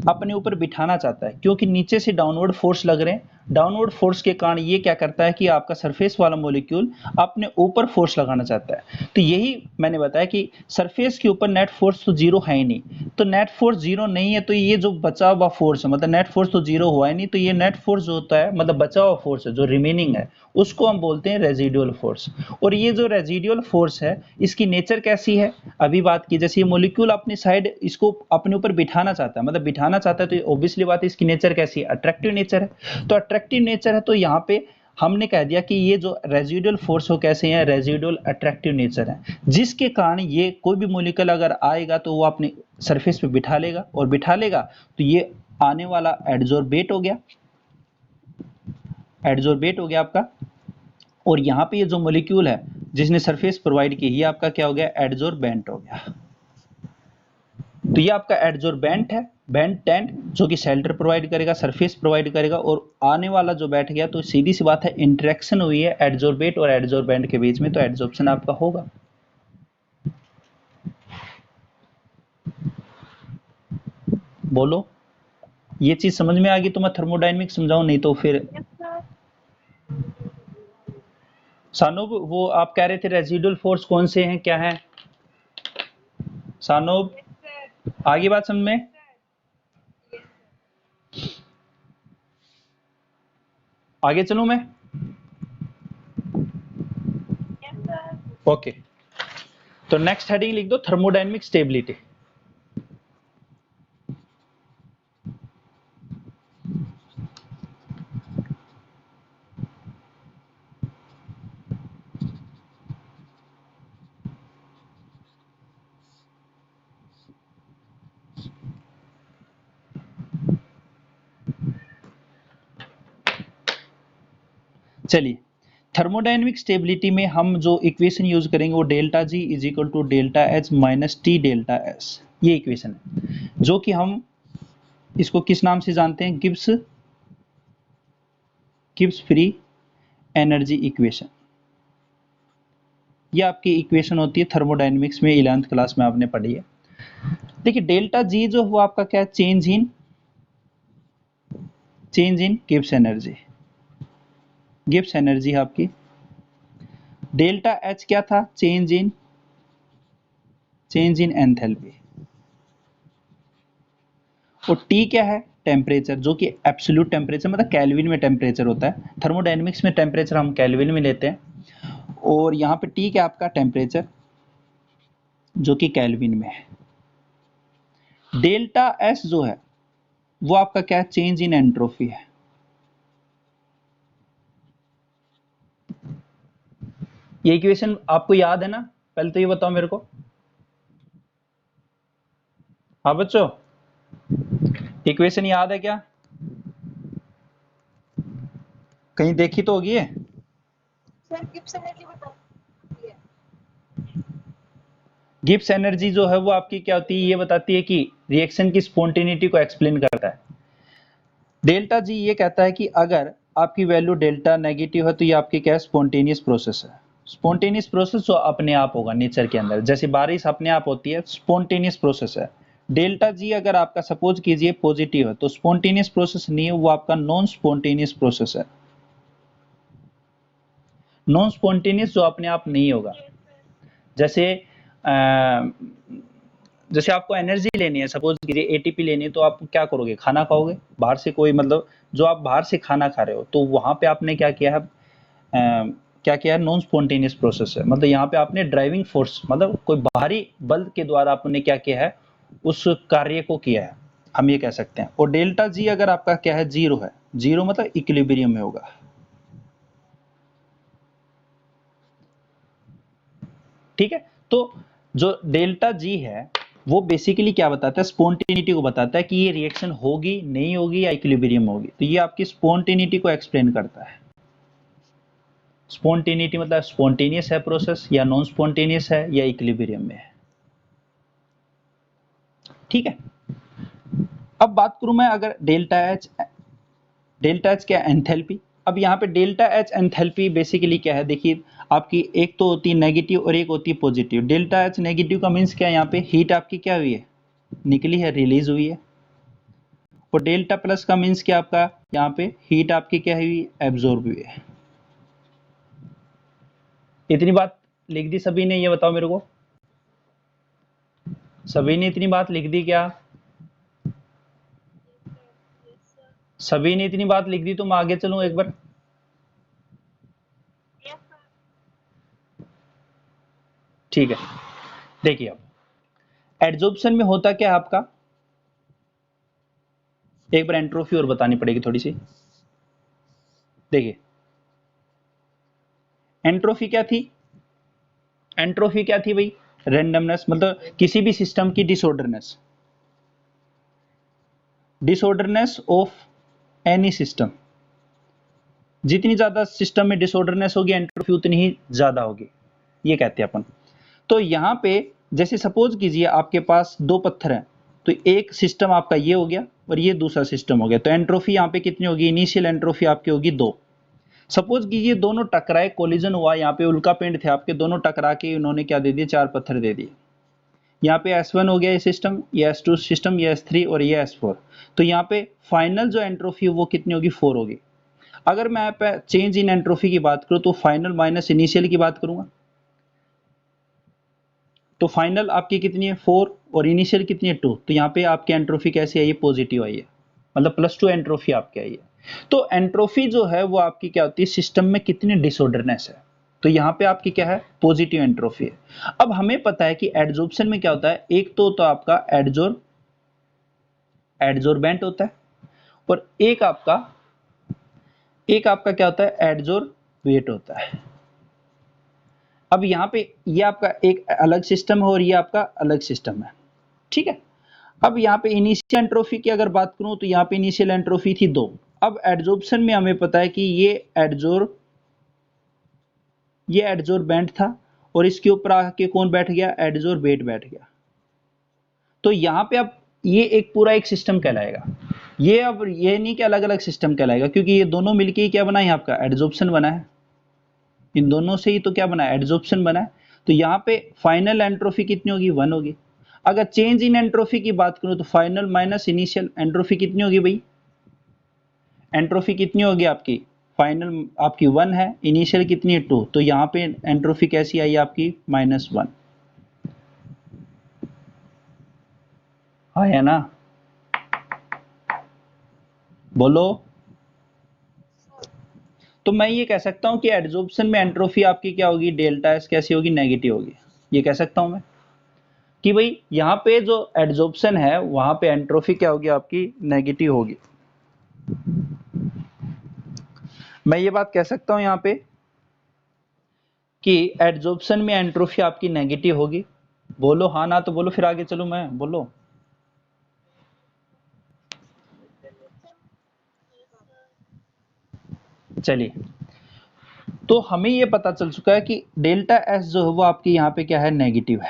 अपने ऊपर बिठाना चाहता है, क्योंकि नीचे से डाउनवर्ड फोर्स लग रहे हैं। डाउनवर्ड फोर्स के कारण ये क्या करता है कि आपका सरफेस वाला मॉलिक्यूल अपने ऊपर फोर्स लगाना चाहता है। तो यही मैंने बताया कि सरफेस के ऊपर नेट फोर्स तो जीरो है ही नहीं, तो नेट फोर्स जीरो नहीं है, तो ये जो बचा हुआ फोर्स है, मतलब नेट फोर्स तो जीरो हुआ ही नहीं, तो ये नेट फोर्स जो होता है, मतलब बचा हुआ फोर्स है जो रिमेनिंग है, उसको हम बोलते हैं रेजिडुअल फोर्स। और ये जो रेजिडुअल फोर्स है, इसकी नेचर कैसी है, अभी बात की, जैसे ये मॉलिक्यूल अपनी साइड इसको अपने ऊपर बिठाना चाहता है, मतलब बिठाना चाहता है, तो ऑब्वियसली बात है इसकी नेचर कैसी है, अट्रैक्टिव नेचर है। तो अट्रैक्टिव नेचर है, तो यहाँ पे हमने कह दिया कि ये जो रेजिडुअल फोर्स हो कैसे हैं, रेजिडुअल अट्रैक्टिव नेचर है, जिसके कारण ये कोई भी मॉलिक्यूल अगर आएगा तो वो अपने सरफेस पे बिठा लेगा, और बिठा लेगा तो ये आने वाला एडजॉर्बेट हो गया, एडजॉर्बेट हो गया आपका। और यहाँ पे ये जो मॉलिक्यूल है जिसने सरफेस प्रोवाइड की, ये आपका क्या हो गया, एडजॉर्बेंट हो गया। तो ये आपका एडजॉर्बेंट है, बेंटेंट, जो कि शेल्टर प्रोवाइड करेगा, सरफेस प्रोवाइड करेगा, और आने वाला जो बैठ गया, तो सीधी सी बात है इंटरेक्शन हुई है एडजॉर्बेट और एडजॉर्बेंट के बीच में, तो एडजॉर्प्शन आपका होगा। बोलो, ये चीज समझ में आ गई तो मैं थर्मोडायनेमिक्स समझाऊं, नहीं तो फिर सानूब, वो आप कह रहे थे रेजिडुअल फोर्स कौन से हैं, क्या है सानूब, आगे बात समझ में? आगे चलूं मैं? ओके, तो नेक्स्ट हेडिंग लिख दो, थर्मोडायनेमिक स्टेबिलिटी। चलिए, थर्मोडायनेमिक स्टेबिलिटी में हम जो इक्वेशन यूज करेंगे वो delta G is equal to delta H minus T delta S, ये इक्वेशन है, जो कि हम इसको किस नाम से जानते हैं, गिब्स फ्री एनर्जी इक्वेशन। ये आपकी इक्वेशन होती है थर्मोडायनेमिक्स में, 11th क्लास में आपने पढ़ी है। देखिए डेल्टा जी जो हुआ आपका क्या है, change in Gibbs energy. Gibbs energy है आपकी। डेल्टा एच क्या था, चेंज इन एंथैल्पी। और टी क्या है, टेम्परेचर, जो कि एब्सोल्यूट टेम्परेचर मतलब केल्विन में टेम्परेचर होता है। थर्मोडायनेमिक्स में टेम्परेचर हम केल्विन में लेते हैं, और यहाँ पे टी क्या आपका टेम्परेचर जो कि केल्विन में है। डेल्टा एस जो है वो आपका क्या है, चेंज इन एंट्रोफी है। ये इक्वेशन आपको याद है ना, पहले तो ये बताओ मेरे को। हाँ बच्चों, इक्वेशन याद है क्या, कहीं देखी तो होगी है? सर गिब्स एनर्जी बताती है। गिब्स एनर्जी जो है वो आपकी क्या होती है, ये बताती है कि रिएक्शन की स्पॉन्टेनिटी को एक्सप्लेन करता है। डेल्टा जी ये कहता है कि अगर आपकी वैल्यू डेल्टा नेगेटिव है तो ये आपकी क्या है, स्पॉन्टेनियस प्रोसेस है। स्पॉन्टेनियस प्रोसेस जो अपने आप होगा नेचर के अंदर, जैसे बारिश अपने आप होती है, स्पॉन्टेनियस प्रोसेस है। डेल्टा जी अगर आपका सपोज कीजिए पॉजिटिव है तो स्पॉन्टेनियस प्रोसेस नहीं है, वो आपका नॉन स्पॉन्टेनियस प्रोसेस है। नॉन स्पॉन्टेनियस जो अपने आप नहीं होगा। जैसे जैसे आपको एनर्जी लेनी है, सपोज कीजिए एटीपी लेनी है, तो आप क्या करोगे, खाना खाओगे बाहर से, कोई मतलब जो आप बाहर से खाना खा रहे हो तो वहां पे आपने क्या किया है, क्या किया है, नॉन स्पॉन्टेनियस प्रोसेस है। मतलब यहाँ पे आपने ड्राइविंग फोर्स मतलब कोई बाहरी बल के द्वारा आपने क्या किया है, उस कार्य को किया है, हम ये कह सकते हैं। और डेल्टा जी अगर आपका क्या है, जीरो है, जीरो मतलब इक्विलिब्रियम में होगा। ठीक है, तो जो डेल्टा जी है वो बेसिकली क्या बताता है, स्पॉन्टेनिटी को बताता है कि ये रिएक्शन होगी नहीं होगी या इक्विलिब्रियम होगी। तो ये आपकी स्पॉन्टेनिटी को एक्सप्लेन करता है। स्पॉन्टेनिटी मतलब स्पॉन्टेनियस है प्रोसेस, या नॉन स्पॉन्टेनियस है, या इक्विलिब्रियम में है। ठीक है, अब बात करूं मैं अगर डेल्टा एच क्या, एंथैल्पी। अब यहाँ पे डेल्टा एच एंथैल्पी बेसिकली क्या है, देखिए आपकी एक तो होती है नेगेटिव और एक होती है पॉजिटिव। डेल्टा एच नेगेटिव का मीन्स क्या है, यहाँ पे हीट आपकी क्या हुई है, निकली है, रिलीज हुई है। और डेल्टा प्लस का मीन्स क्या आपका, यहाँ पे हीट आपकी क्या हुई, एब्जॉर्ब हुई है। इतनी बात लिख दी सभी ने, ये बताओ मेरे को, सभी ने इतनी बात लिख दी क्या? सभी ने इतनी बात लिख दी तो मैं आगे चलूं एक बार। ठीक है, देखिए अब एड्जॉर्प्शन में होता क्या है आपका, एक बार एंट्रोफी और बतानी पड़ेगी थोड़ी सी। देखिए एंट्रोफी क्या थी, एंट्रोफी क्या थी भाई, रेंडमनेस, मतलब किसी भी सिस्टम की disorderness, disorderness of any system. जितनी ज्यादा सिस्टम में डिसऑर्डरनेस होगी एंट्रोफी उतनी ही ज्यादा होगी, ये कहते हैं अपन। तो यहाँ पे जैसे सपोज कीजिए आपके पास दो पत्थर हैं, तो एक सिस्टम आपका ये हो गया और ये दूसरा सिस्टम हो गया, तो एंट्रोफी यहाँ पे कितनी होगी, इनिशियल एंट्रोफी आपकी होगी 2। सपोज कीजिए दोनों टकराए, कोलिजन हुआ, यहाँ पे उल्का पिंड थे आपके, दोनों टकरा के उन्होंने क्या दे दिए, 4 पत्थर दे दिए। यहाँ पे S1 हो गया ये सिस्टम, ये S2 सिस्टम, ये S3 और ये S4। तो यहाँ पे फाइनल जो एंट्रोफी है वो कितनी होगी, 4 होगी। अगर मैं चेंज इन एंट्रोफी की बात करूं तो फाइनल माइनस इनिशियल की बात करूंगा, तो फाइनल आपकी कितनी है, 4, और इनिशियल कितनी है, 2। तो यहाँ पे आपकी एंट्रोफी कैसी आई है, पॉजिटिव आई है, मतलब +2 एंट्रोफी आपकी आई है। तो एंट्रोफी जो है वो आपकी क्या होती है, सिस्टम में कितनी डिसऑर्डरनेस है, तो यहाँ पे आपकी क्या है, पॉजिटिव एंट्रोफी है। अब हमें पता है कि एडजॉर्प्शन में क्या होता है, एक तो आपका एडजॉर्बेंट होता है, और एक आपका क्या होता है, एडजॉर्बेट होता है। अब यहाँ पे ये आपका एक अलग सिस्टम है और ये आपका अलग सिस्टम है। ठीक है, अब यहाँ पे इनिशियल एंट्रोफी की अगर बात करूं तो यहाँ पे इनिशियल एंट्रोफी थी 2। अब एडजॉर्प्शन में हमें पता है कि ये एडजॉर्बेंट था और इसके ऊपर आके कौन बैठ गया, एडजॉर्बेट बैठ गया। तो यहाँ पे अब ये एक पूरा एक सिस्टम कहलाएगा। ये अब ये नहीं कि अलग अलग सिस्टम कहलाएगा, क्योंकि ये दोनों मिलके ही क्या बना है, आपका एडजॉर्प्शन बना है। इन दोनों से ही तो क्या बना है, एडजॉर्प्शन बना है। तो यहाँ पे फाइनल एंट्रोफी कितनी होगी, 1 होगी। अगर चेंज इन एंट्रोफी की बात करूं तो फाइनल माइनस इनिशियल एंट्रोफी कितनी होगी भाई, एंट्रोफी कितनी होगी आपकी फाइनल आपकी 1 है, इनिशियल कितनी है 2, तो यहाँ पे एंट्रोफी कैसी आई आपकी -1 आया ना, बोलो। तो मैं ये कह सकता हूं कि एड्जॉर्प्शन में एंट्रोफी आपकी क्या होगी, डेल्टा एस कैसी होगी, नेगेटिव होगी। ये कह सकता हूं मैं कि भाई यहाँ पे जो एड्जॉर्प्शन है वहां पे एंट्रोफी क्या होगी आपकी, नेगेटिव होगी। मैं ये बात कह सकता हूं यहाँ पे कि एड्जॉर्प्शन में एंट्रोफी आपकी नेगेटिव होगी। बोलो हाँ ना, तो बोलो फिर आगे चलूं मैं, बोलो। चलिए, तो हमें ये पता चल चुका है कि डेल्टा एस जो है वो आपकी यहाँ पे क्या है, नेगेटिव है,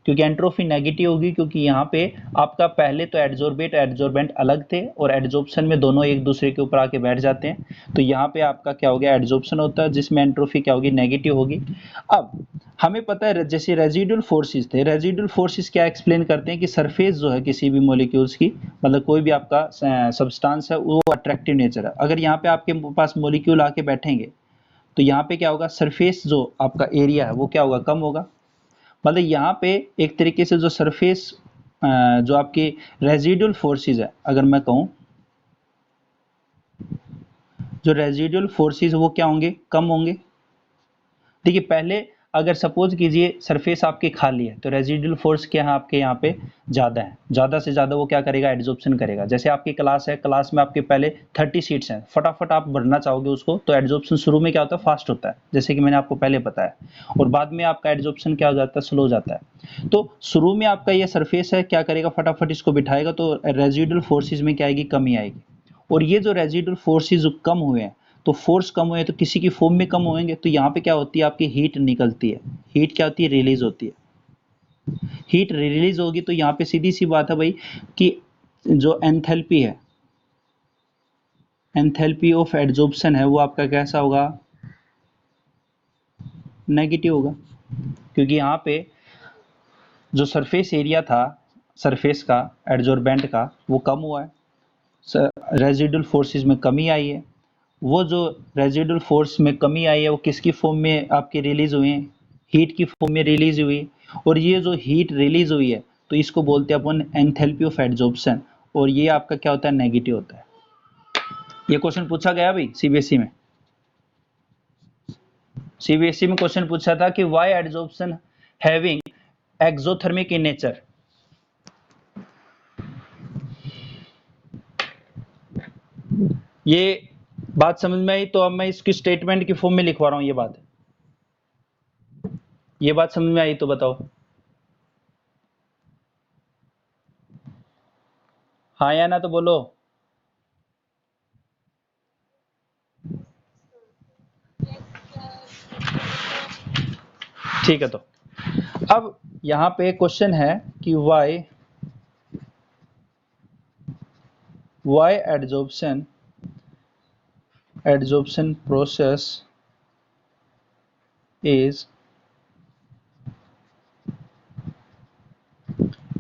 क्योंकि एंट्रोफी नेगेटिव होगी, क्योंकि यहाँ पे आपका पहले तो एड्जॉर्बेट एड्जॉर्बेंट अलग थे और एड्जॉर्प्शन में दोनों एक दूसरे के ऊपर आके बैठ जाते हैं, तो यहाँ पे आपका क्या हो गया, एड्जॉर्प्शन होता है जिसमें एंट्रोफी क्या होगी, नेगेटिव होगी। अब हमें पता है जैसे रेजिडुअल फोर्सेस थे, रेजिडुअल फोर्सेस क्या एक्सप्लेन करते हैं कि सरफेस जो है किसी भी मॉलिक्यूल्स की, मतलब कोई भी आपका सब्सटेंस है वो अट्रैक्टिव नेचर है। अगर यहाँ पे आपके पास मॉलिक्यूल आके बैठेंगे तो यहाँ पे क्या होगा, सरफेस जो आपका एरिया है वो क्या होगा, कम होगा। मतलब यहाँ पे एक तरीके से जो सरफेस जो आपके रेजिडुअल फोर्सेस है, अगर मैं कहूँ जो रेजिडुअल फोर्सेस वो क्या होंगे, कम होंगे। देखिए पहले अगर सपोज कीजिए सरफेस आपकी खाली है तो रेजिडुअल फोर्स क्या है आपके यहाँ पे ज़्यादा है, ज़्यादा से ज़्यादा वो क्या करेगा, एड्जॉर्प्शन करेगा। जैसे आपकी क्लास है, क्लास में आपके पहले 30 सीट्स हैं, फटाफट आप भरना चाहोगे उसको, तो एड्जॉर्प्शन शुरू में क्या होता है, फास्ट होता है, जैसे कि मैंने आपको पहले बताया, और बाद में आपका एड्जॉर्प्शन क्या हो जाता है, स्लो हो जाता है। तो शुरू में आपका ये सरफेस है क्या करेगा, फटाफट इसको बिठाएगा, तो रेजिडुअल फोर्सेज में क्या आएगी, कमी आएगी। और ये जो रेजिडुअल फोर्सेज कम हुए हैं, तो फोर्स कम हुए तो किसी की फॉर्म में कम होंगे, तो यहाँ पे क्या होती है आपकी हीट निकलती है, हीट क्या होती है, रिलीज होती है। हीट रिलीज होगी तो यहाँ पे सीधी सी बात है भाई कि जो एंथैल्पी है, एंथैल्पी ऑफ एड्जॉर्प्शन है वो आपका कैसा होगा, नेगेटिव होगा, क्योंकि यहाँ पे जो सरफेस एरिया था सरफेस का एड्जॉर्बेंट का वो कम हुआ है, रेजिडुअल फोर्सेस में कमी आई है। वो जो रेजिडुअल फोर्स में कमी आई है वो किसकी फॉर्म में आपकी रिलीज हुई है, हीट की फॉर्म में रिलीज हुई। और ये जो हीट रिलीज हुई है तो इसको बोलते हैं अपन एंथैल्पी ऑफ एड्जॉर्प्शन, और ये आपका क्या होता है, नेगेटिव होता है। ये क्वेश्चन पूछा गया भाई सीबीएसई में, सीबीएसई में क्वेश्चन पूछा था कि why adsorption having exothermic in nature. ये बात समझ में आई, तो अब मैं इसकी स्टेटमेंट की फॉर्म में लिखवा रहा हूं, ये बात समझ में आई तो बताओ हाँ या ना, तो बोलो। ठीक है, तो अब यहां पे क्वेश्चन है कि why adsorption process is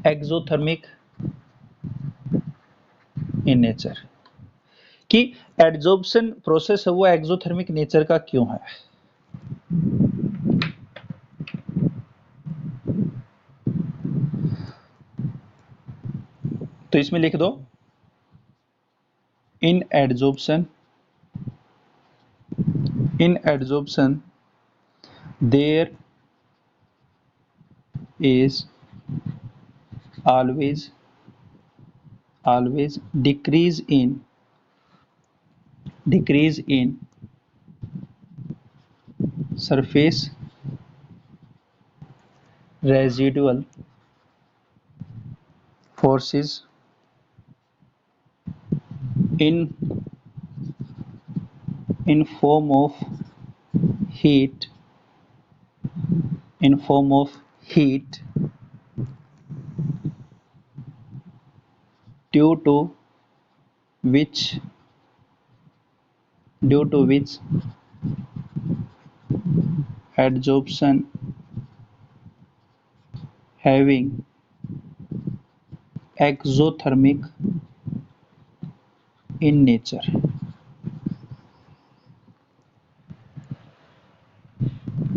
exothermic in nature, कि एड्जॉर्प्शन प्रोसेस है वो एक्सोथर्मिक नेचर का क्यों है। तो इसमें लिख दो, in adsorption there is always decrease in surface residual forces in form of heat due to which adsorption having exothermic in nature।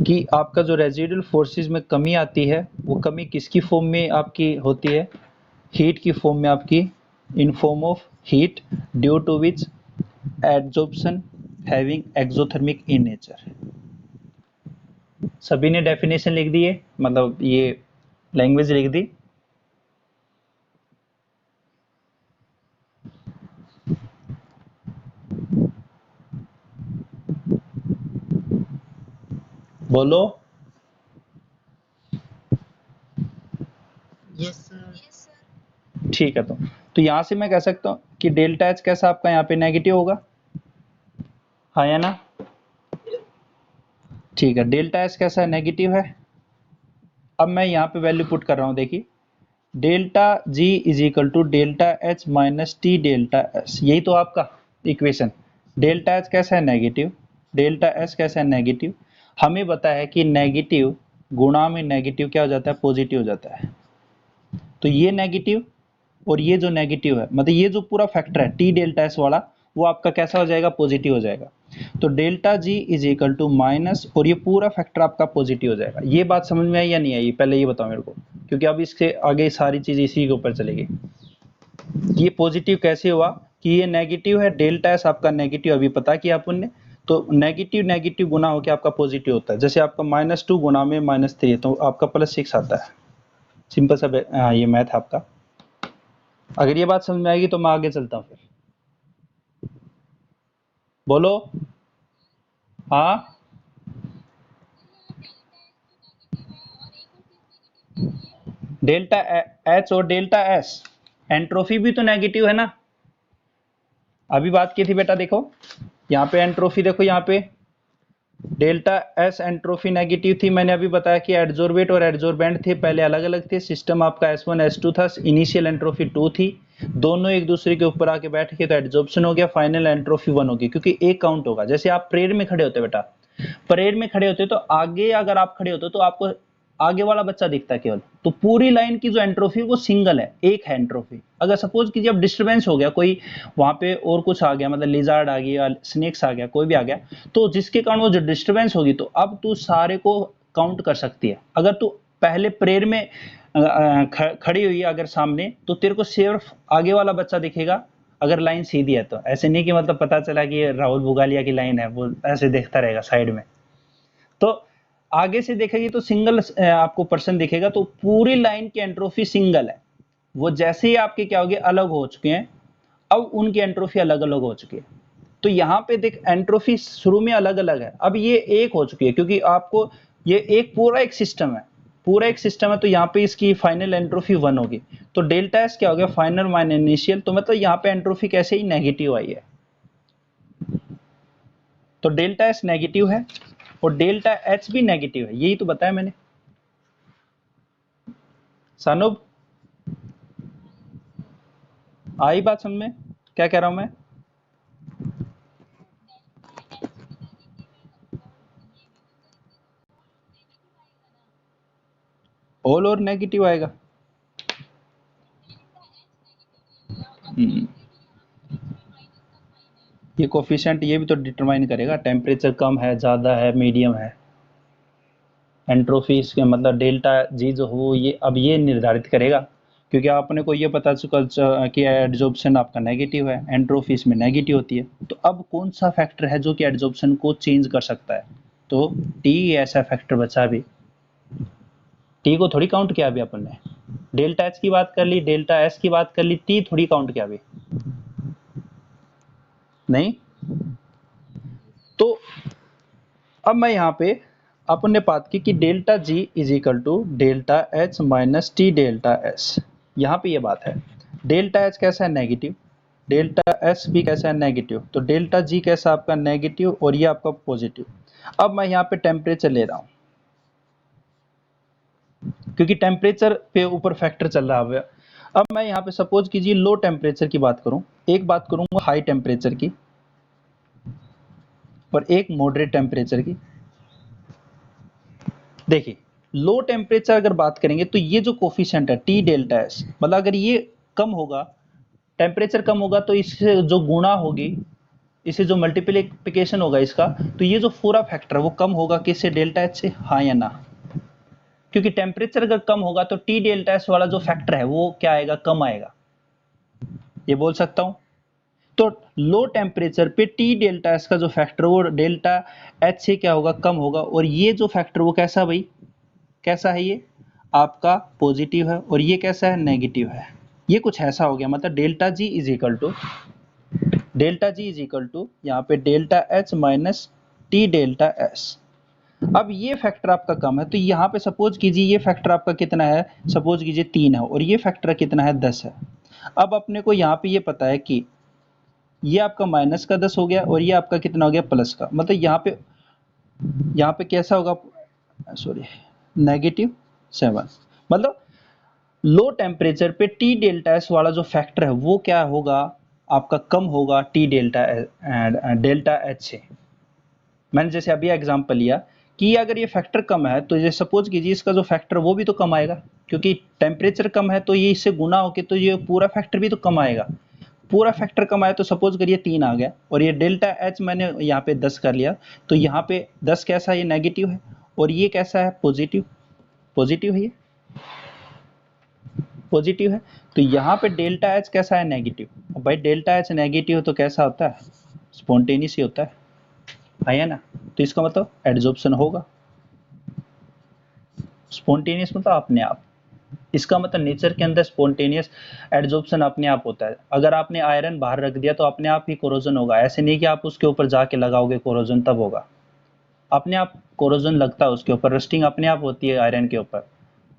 कि आपका जो रेजिडुअल फोर्सेस में कमी आती है वो कमी किसकी फॉर्म में आपकी होती है, हीट की फॉर्म में आपकी, in form of heat due to which adsorption having exothermic in nature. सभी ने डेफिनेशन लिख दी है, मतलब ये लैंग्वेज लिख दी। बोलो। Yes sir. ठीक है, तो यहां से मैं कह सकता हूं कि डेल्टा एच कैसा आपका यहाँ पे नेगेटिव होगा, हाँ या ना? ठीक है, डेल्टा एच कैसा है, नेगेटिव है। अब मैं यहाँ पे वैल्यू पुट कर रहा हूँ, देखिए delta G is equal to delta H minus T delta S, यही तो आपका इक्वेशन। डेल्टा एच कैसा है, नेगेटिव, डेल्टा एस कैसा है, नेगेटिव। हमें पता है कि नेगेटिव गुणा में नेगेटिव क्या हो जाता है, पॉजिटिव हो जाता है। तो ये नेगेटिव और ये जो नेगेटिव है, मतलब ये जो पूरा फैक्टर है टी डेल्टा एस वाला, वो आपका कैसा हो जाएगा, पॉजिटिव हो जाएगा। तो delta G is equal to minus, और ये पूरा फैक्टर आपका पॉजिटिव हो जाएगा। ये बात समझ में आई या नहीं आई, पहले ये बताओ मेरे को, क्योंकि अब इसके आगे सारी चीज इसी के ऊपर चलेगी। ये पॉजिटिव कैसे हुआ कि ये नेगेटिव है, डेल्टा एस आपका नेगेटिव अभी पता किया अपन ने, तो नेगेटिव नेगेटिव गुना होकर आपका पॉजिटिव होता है। जैसे आपका -2 गुना में -3 तो आपका +6 आता है। सिंपल सा ये मैथ है आपका। अगर ये बात समझ में आएगी तो मैं आगे चलता हूँ, फिर बोलो। हाँ, डेल्टा एच और डेल्टा एस, एंट्रोफी भी तो नेगेटिव है ना। अभी बात की थी बेटा, देखो यहाँ पे एंट्रोफी, देखो यहाँ पे डेल्टा एस एंट्रोफी नेगेटिव थी। मैंने अभी बताया कि एडजॉर्बेट और एडजॉर्बेंट थे, पहले अलग अलग थे। सिस्टम आपका S1 S2 था, इनिशियल एंट्रोफी 2 थी, दोनों एक दूसरे के ऊपर आके बैठ के तो एडजॉर्प्शन हो गया, फाइनल एंट्रोफी 1 होगी, क्योंकि एक काउंट होगा। जैसे आप प्रेयर में खड़े होते बेटा, परेड में खड़े होते तो आगे अगर आप खड़े होते तो आपको आगे वाला बच्चा दिखता है केवल, तो पूरी लाइन की जो एंट्रोफी वो सिंगल है, एक है एंट्रोफी। अगर सपोज कीजिए अब डिस्टरबेंस हो गया, कोई वहां पे और कुछ आ गया, मतलब लिजार्ड आ गया, स्नेक्स आ गया, कोई भी आ गया, तो जिसके कारण वो जो डिस्टरबेंस होगी, तो अब तू सारे को काउंट कर सकती है। अगर तू पहले प्रेयर में खड़ी हुई है अगर सामने, तो तेरे को सिर्फ आगे वाला बच्चा दिखेगा अगर लाइन सीधी है। तो ऐसे नहीं कि मतलब पता चला कि ये राहुल बुगालिया की लाइन है, वो ऐसे देखता रहेगा साइड में। तो आगे से देखेगी तो सिंगल आपको पर्सन दिखेगा, तो पूरी लाइन की एंट्रोफी सिंगल है। वो जैसे ही आपके क्या हो गए, अलग हो चुके हैं, अब उनकी एंट्रोफी अलग अलग हो चुकी है। तो यहाँ पे देख एंट्रोफी शुरू में अलग अलग है, अब ये एक हो चुकी है, क्योंकि आपको ये एक पूरा एक सिस्टम है, पूरा एक सिस्टम है। तो यहाँ पे इसकी फाइनल एंट्रोफी 1 होगी। तो डेल्टा एस क्या हो गया, फाइनल माइनस इनिशियल, तो मतलब यहाँ पे एंट्रोफी कैसे ही नेगेटिव आई है। तो डेल्टा एस नेगेटिव है और डेल्टा एच भी नेगेटिव है, यही तो बताया मैंने। सानुब आई बात समझ में, क्या कह रहा हूं मैं? ऑल और नेगेटिव आएगा। ये कोफिशिएंट ये भी तो डिटरमाइन करेगा, टेम्परेचर कम है, ज़्यादा है, मीडियम है। एंट्रोफी के मतलब डेल्टा जी जो हो, ये अब ये निर्धारित करेगा, क्योंकि आपने को ये पता चुका कि एड्जॉर्प्शन आपका नेगेटिव है, एंट्रोफी इसमें नेगेटिव होती है। तो अब कौन सा फैक्टर है जो कि एड्जॉर्प्शन को चेंज कर सकता है? तो टी ऐसा फैक्टर बचा भी, टी को थोड़ी काउंट किया अभी अपन ने। डेल्टा एच की बात कर ली, डेल्टा एस की बात कर ली, टी थोड़ी काउंट किया अभी, नहीं। तो अब मैं यहाँ पे अपन ने बात की कि delta G is equal to delta H minus T delta S. यहाँ पे ये बात है, डेल्टा एच कैसा है, नेगेटिव, डेल्टा एस भी कैसा है, नेगेटिव, तो डेल्टा जी कैसा आपका नेगेटिव और ये आपका पॉजिटिव। अब मैं यहाँ पे टेम्परेचर ले रहा हूँ, क्योंकि टेम्परेचर पे ऊपर फैक्टर चल रहा है। अब मैं यहाँ पे सपोज कीजिए लो टेम्परेचर की बात करूँ, एक बात करूँगा हाई टेम्परेचर की और एक मॉडरेट टेम्परेचर की। देखिए लो टेम्परेचर अगर बात करेंगे तो ये जो कोफिशिएंट है टी डेल्टा एस, मतलब अगर ये कम होगा, टेम्परेचर कम होगा, तो इससे जो गुणा होगी इसे जो मल्टीप्लिकेशन होगा इसका, तो ये जो पूरा फैक्टर है वो कम होगा किससे, डेल्टा एच से, हाँ या ना? क्योंकि टेम्परेचर अगर कम होगा तो टी डेल्टा एस वाला जो फैक्टर है वो क्या आएगा, कम आएगा, ये बोल सकता हूं। तो लो टेम्परेचर पे टी डेल्टा एस का जो फैक्टर वो डेल्टा एच से क्या होगा, कम होगा, और ये जो फैक्टर वो कैसा भाई, कैसा है, ये आपका पॉजिटिव है, और ये कैसा है, नेगेटिव है। ये कुछ ऐसा हो गया, मतलब delta G is equal to यहाँ पे delta H minus T delta S. अब ये फैक्टर आपका कम है, तो यहाँ पे सपोज कीजिए ये फैक्टर आपका कितना है, सपोज कीजिए 3 है, और ये फैक्टर कितना है, 10 है। अब अपने को यहाँ पे ये पता है कि ये आपका माइनस का 10 हो गया, और ये आपका कितना हो गया, प्लस का, मतलब यहाँ पे कैसा होगा, सॉरी, -7। मतलब लो टेम्परेचर पे टी डेल्टा एस वाला जो फैक्टर है वो क्या होगा, आपका कम होगा टी डेल्टा एच से। मैंने जैसे अभी एग्जांपल लिया कि अगर ये फैक्टर कम है तो ये सपोज कीजिए इसका जो फैक्टर वो भी तो कम आएगा, क्योंकि टेम्परेचर कम है तो ये इससे गुना होके तो ये पूरा फैक्टर भी तो कम आएगा। पूरा फैक्टर कम आया तो सपोज करिए 3 आ गया, और ये डेल्टा एच मैंने यहाँ पे 10 कर लिया, तो यहाँ पे 10 कैसा है, ये नेगेटिव है, और ये कैसा है, पॉजिटिव, पॉजिटिव है, ये पॉजिटिव है। तो यहाँ पे डेल्टा एच कैसा है, नेगेटिव। भाई डेल्टा एच नेगेटिव तो कैसा होता है, स्पॉन्टेनियस ही होता है ना? तो इसका मतलब एडजॉर्प्शन होगा, स्पॉन्टेनियस मतलब अपने आप। इसका मतलब नेचर के अंदर स्पॉन्टेनियस एडजॉर्प्शन अपने आप होता है। अगर आपने आयरन बाहर रख दिया तो अपने आप ही कोरोजन होगा, ऐसे नहीं कि आप उसके ऊपर जाके लगाओगे कोरोजन तब होगा, अपने आप कोरोजन लगता है उसके ऊपर, रस्टिंग अपने आप होती है आयरन के ऊपर।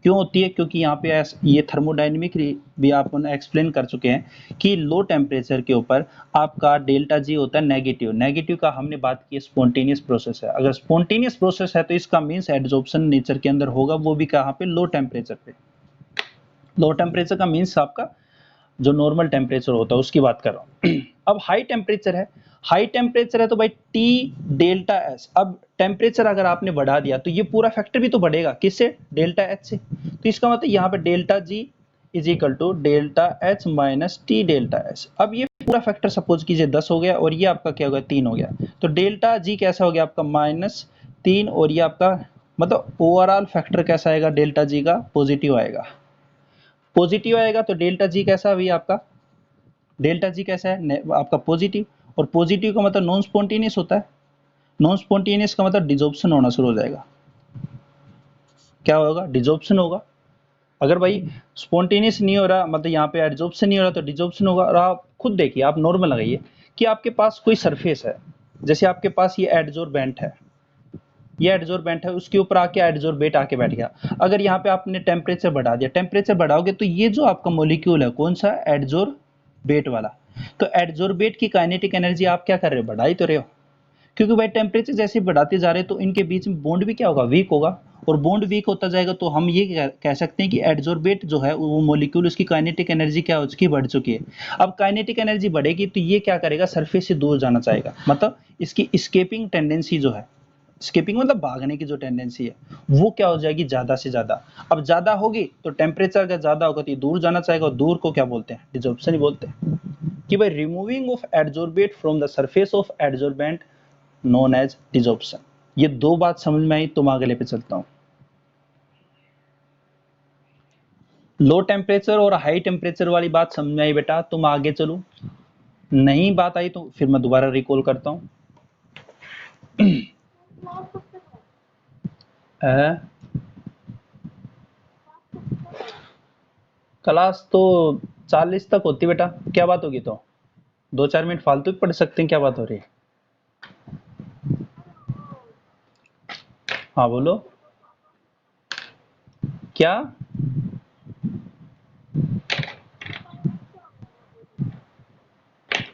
क्यों होती है, क्योंकि यहाँ पे ये थर्मोडाइनमिक भी आप एक्सप्लेन कर चुके हैं कि लो टेम्परेचर के ऊपर आपका डेल्टा जी होता है नेगेटिव। नेगेटिव का हमने बात की स्पॉन्टेनियस प्रोसेस है, अगर स्पॉन्टेनियस प्रोसेस है तो इसका मीन्स एडजॉर्प्शन नेचर के अंदर होगा, वो भी कहाँ पे, लो टेम्परेचर पे। लो टेम्परेचर का मीन्स आपका जो नॉर्मल टेम्परेचर होता है उसकी बात कर रहा हूँ। अब हाई टेम्परेचर है, हाई टेम्परेचर है तो भाई टी डेल्टा एस। अब टेम्परेचर अगर आपने बढ़ा दिया तो ये पूरा फैक्टर भी तो बढ़ेगा, किससे, डेल्टा एच से। तो इसका मतलब यहाँ पे delta G is equal to delta H minus T delta S. अब ये पूरा फैक्टर सपोज कीजिए 10 हो गया, और ये आपका क्या हो गया, 3 हो गया, तो डेल्टा जी कैसा हो गया आपका, -3, और ये आपका मतलब ओवरऑल फैक्टर कैसा आएगा, डेल्टा जी का पॉजिटिव आएगा। पॉजिटिव आएगा तो डेल्टा जी कैसा भी आपका, डेल्टा जी कैसा है आपका, पॉजिटिव। और पॉजिटिव का मतलब नॉन स्पॉन्टेनियस होता है, नॉन स्पॉन्टेनियस का मतलब डिजॉर्प्शन होना शुरू हो जाएगा। क्या होगा, डिजॉर्प्शन होगा। अगर भाई स्पॉन्टेनियस नहीं हो रहा, मतलब यहाँ पे एडजॉर्प्शन नहीं हो रहा, तो डिजॉर्प्शन होगा। और आप खुद देखिए, आप नॉर्मल लगाइए कि आपके पास कोई सरफेस है, जैसे आपके पास ये एडजॉर्बेंट है, ये एडजॉर्बेंट है, उसके ऊपर आके एडजॉर्बेट आके बैठ गया। अगर यहाँ पे आपने टेम्परेचर बढ़ा दिया, टेम्परेचर बढ़ाओगे तो ये जो आपका मॉलिक्यूल है कौन सा, एडजॉर्बेट वाला, तो एडजॉर्बेट की काइनेटिक एनर्जी आप क्या कर रहे हो, बढ़ा ही तो रहे हो। क्योंकि भाई टेम्परेचर जैसे बढ़ाते जा रहे हैं तो इनके बीच में बॉन्ड भी क्या होगा, वीक होगा, और बॉन्ड वीक होता जाएगा तो हम ये कह सकते हैं कि एडजॉर्बेट जो है वो मॉलिक्यूल, उसकी काइनेटिक एनर्जी क्या हो चुकी, बढ़ चुकी है। अब काइनेटिक एनर्जी बढ़ेगी तो ये क्या करेगा, सरफेस से दूर जाना चाहेगा, मतलब इसकी स्केपिंग टेंडेंसी जो है, स्केपिंग मतलब भागने की जो टेंडेंसी है वो क्या हो जाएगी, ज्यादा से ज्यादा। अब ज्यादा होगी तो टेम्परेचर अगर ज्यादा होगा तो ये दूर जाना चाहेगा, और दूर को क्या बोलते हैं, डिजॉर्प्शन ही बोलते हैं। कि भाई removing of adsorbate from the surface of adsorbent known as desorption. ये दो बात समझ में आई, तुम अगले पे चलता हूं। लो टेम्परेचर और हाई टेम्परेचर वाली बात समझ में आई बेटा, तुम आगे चलो। नहीं बात आई तो फिर मैं दोबारा रिकॉल करता हूं। क्लास तो 40 तक होती बेटा, क्या बात होगी, तो 2-4 मिनट फालतू भी पढ़ सकते हैं, क्या बात हो रही है। हाँ बोलो, क्या,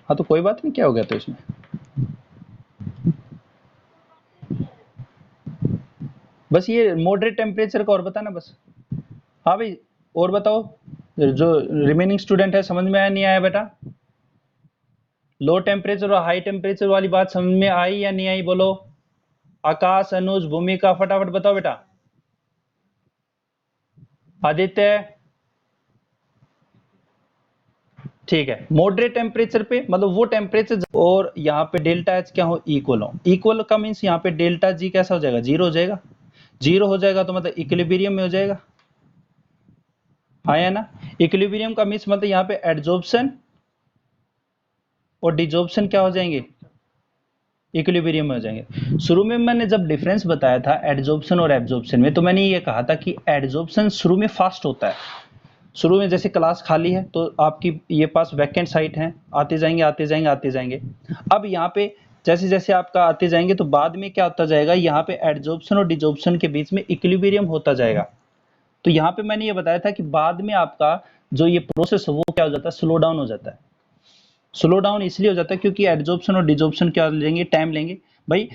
हाँ तो कोई बात नहीं, क्या हो गया तो इसमें। बस ये मॉडरेट टेम्परेचर का और बताना बस। हाँ भाई, और बताओ, जो रिमेनिंग स्टूडेंट है समझ में आया नहीं आया बेटा, लो टेम्परेचर और हाई टेम्परेचर वाली बात समझ में आई या नहीं आई, बोलो। आकाश, अनुज, भूमिका, फटाफट बताओ बेटा। आदित्य, ठीक है, मॉडरेट टेम्परेचर पे मतलब वो टेम्परेचर, और यहाँ पे डेल्टा एच क्या हो, इक्वल हो। इक्वल का मीन्स यहाँ पे डेल्टा जी कैसा हो जाएगा, जीरो हो जाएगा। जीरो हो जाएगा तो मतलब इक्विलिब्रियम में हो जाएगा, हाँ या ना। इक्विलिब्रियम का मीन्स मतलब यहाँ पे एडजॉर्प्शन और डिजॉर्प्शन क्या हो जाएंगे, इक्विलिब्रियम में हो जाएंगे। शुरू में मैंने जब डिफरेंस बताया था एडजॉर्प्शन और एब्जॉर्प्शन में, तो मैंने ये कहा था कि एडजॉर्प्शन शुरू में फास्ट होता है। शुरू में जैसे क्लास खाली है तो आपकी ये पास वैकेंट साइट है, आते जाएंगे आते जाएंगे आते जाएंगे। अब यहाँ पे जैसे जैसे आपका आते जाएंगे तो बाद में क्या होता जाएगा, यहाँ पे एडजॉर्प्शन और डिजॉर्प्शन के बीच में इक्विलिब्रियम होता जाएगा। तो यहाँ पे मैंने ये बताया था कि बाद में आपका जो ये प्रोसेस है वो क्या हो जाता है, स्लो डाउन हो जाता है। स्लो डाउन इसलिए हो जाता है क्योंकि एडजॉर्प्शन और डिजॉर्प्शन क्या लेंगे, टाइम लेंगे। भाई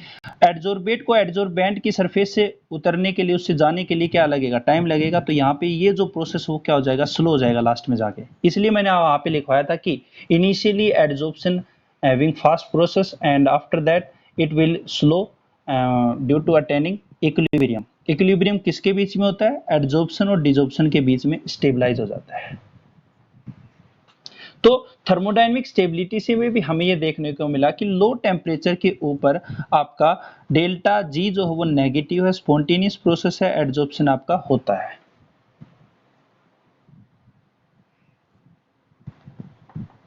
एडजॉर्बेट को एडजॉर्बेंट की सरफेस से उतरने के लिए, उससे जाने के लिए क्या लगेगा, टाइम लगेगा। तो यहाँ पे ये जो प्रोसेस वो क्या हो जाएगा, स्लो हो जाएगा लास्ट में जाके। इसलिए मैंने वहां पे लिखवाया था कि initially adsorption having fast process and after that it will slow due to attaining equilibrium. Equilibrium किसके बीच में होता है, एडजॉर्प्शन और डिजॉर्प्शन के बीच में स्टेबलाइज हो जाता है। तो थर्मोडायनेमिक स्टेबिलिटी से भी हमें ये देखने को मिला कि लो टेम्परेचर के ऊपर आपका डेल्टा जी जो है वो नेगेटिव है, स्पॉन्टेनियस प्रोसेस है, एडजॉर्प्शन आपका होता है।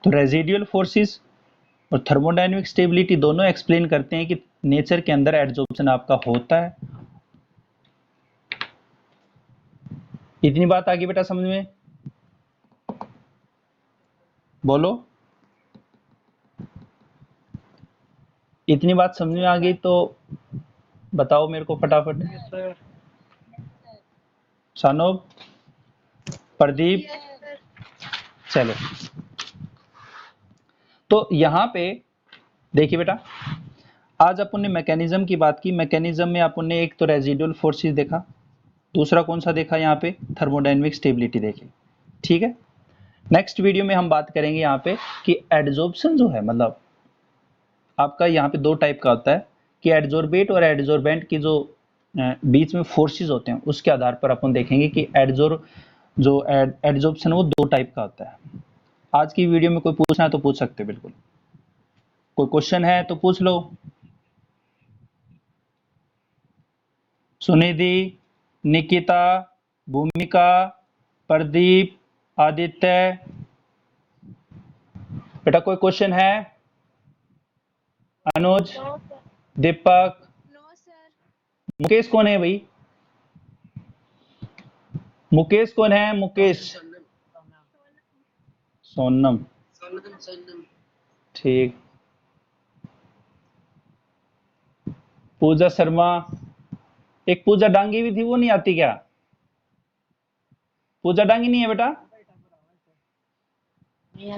तो रेजिडुअल फोर्सेस और थर्मोडायनेमिक स्टेबिलिटी दोनों एक्सप्लेन करते हैं कि नेचर के अंदर एडजॉर्प्शन आपका होता है। इतनी बात आगे बेटा समझ में, बोलो। इतनी बात समझ में आ गई तो बताओ मेरे को फटाफट। शानोब, प्रदीप, चलो। तो यहाँ पे देखिए बेटा, आज अपन ने मैकेनिज्म की बात की। मैकेनिज्म में अपन ने एक तो रेजिडुअल फोर्सेस देखा, दूसरा कौन सा देखा, यहाँ पे थर्मोडायनेमिक स्टेबिलिटी देखी, ठीक है। नेक्स्ट वीडियो में हम बात करेंगे यहाँ पे कि एडजॉर्प्शन जो है, मतलब आपका यहाँ पे दो टाइप का होता है कि एडजॉर्बेट और एडजॉर्बेंट की जो बीच में फोर्सेस होते हैं उसके आधार पर अपन देखेंगे कि एडजॉर्प्शन वो दो टाइप का होता है। आज की वीडियो में कोई पूछना है तो पूछ सकते हैं, बिल्कुल। कोई क्वेश्चन है तो पूछ लो। सुनिधि, निकिता, भूमिका, प्रदीप, आदित्य, बेटा कोई क्वेश्चन है? अनुज, दीपक, नो सर। मुकेश कौन है भाई? मुकेश कौन है? मुकेश, सोनम, ठीक। पूजा शर्मा, एक पूजा डांगी भी थी, वो नहीं आती क्या? पूजा डांगी नहीं है बेटा?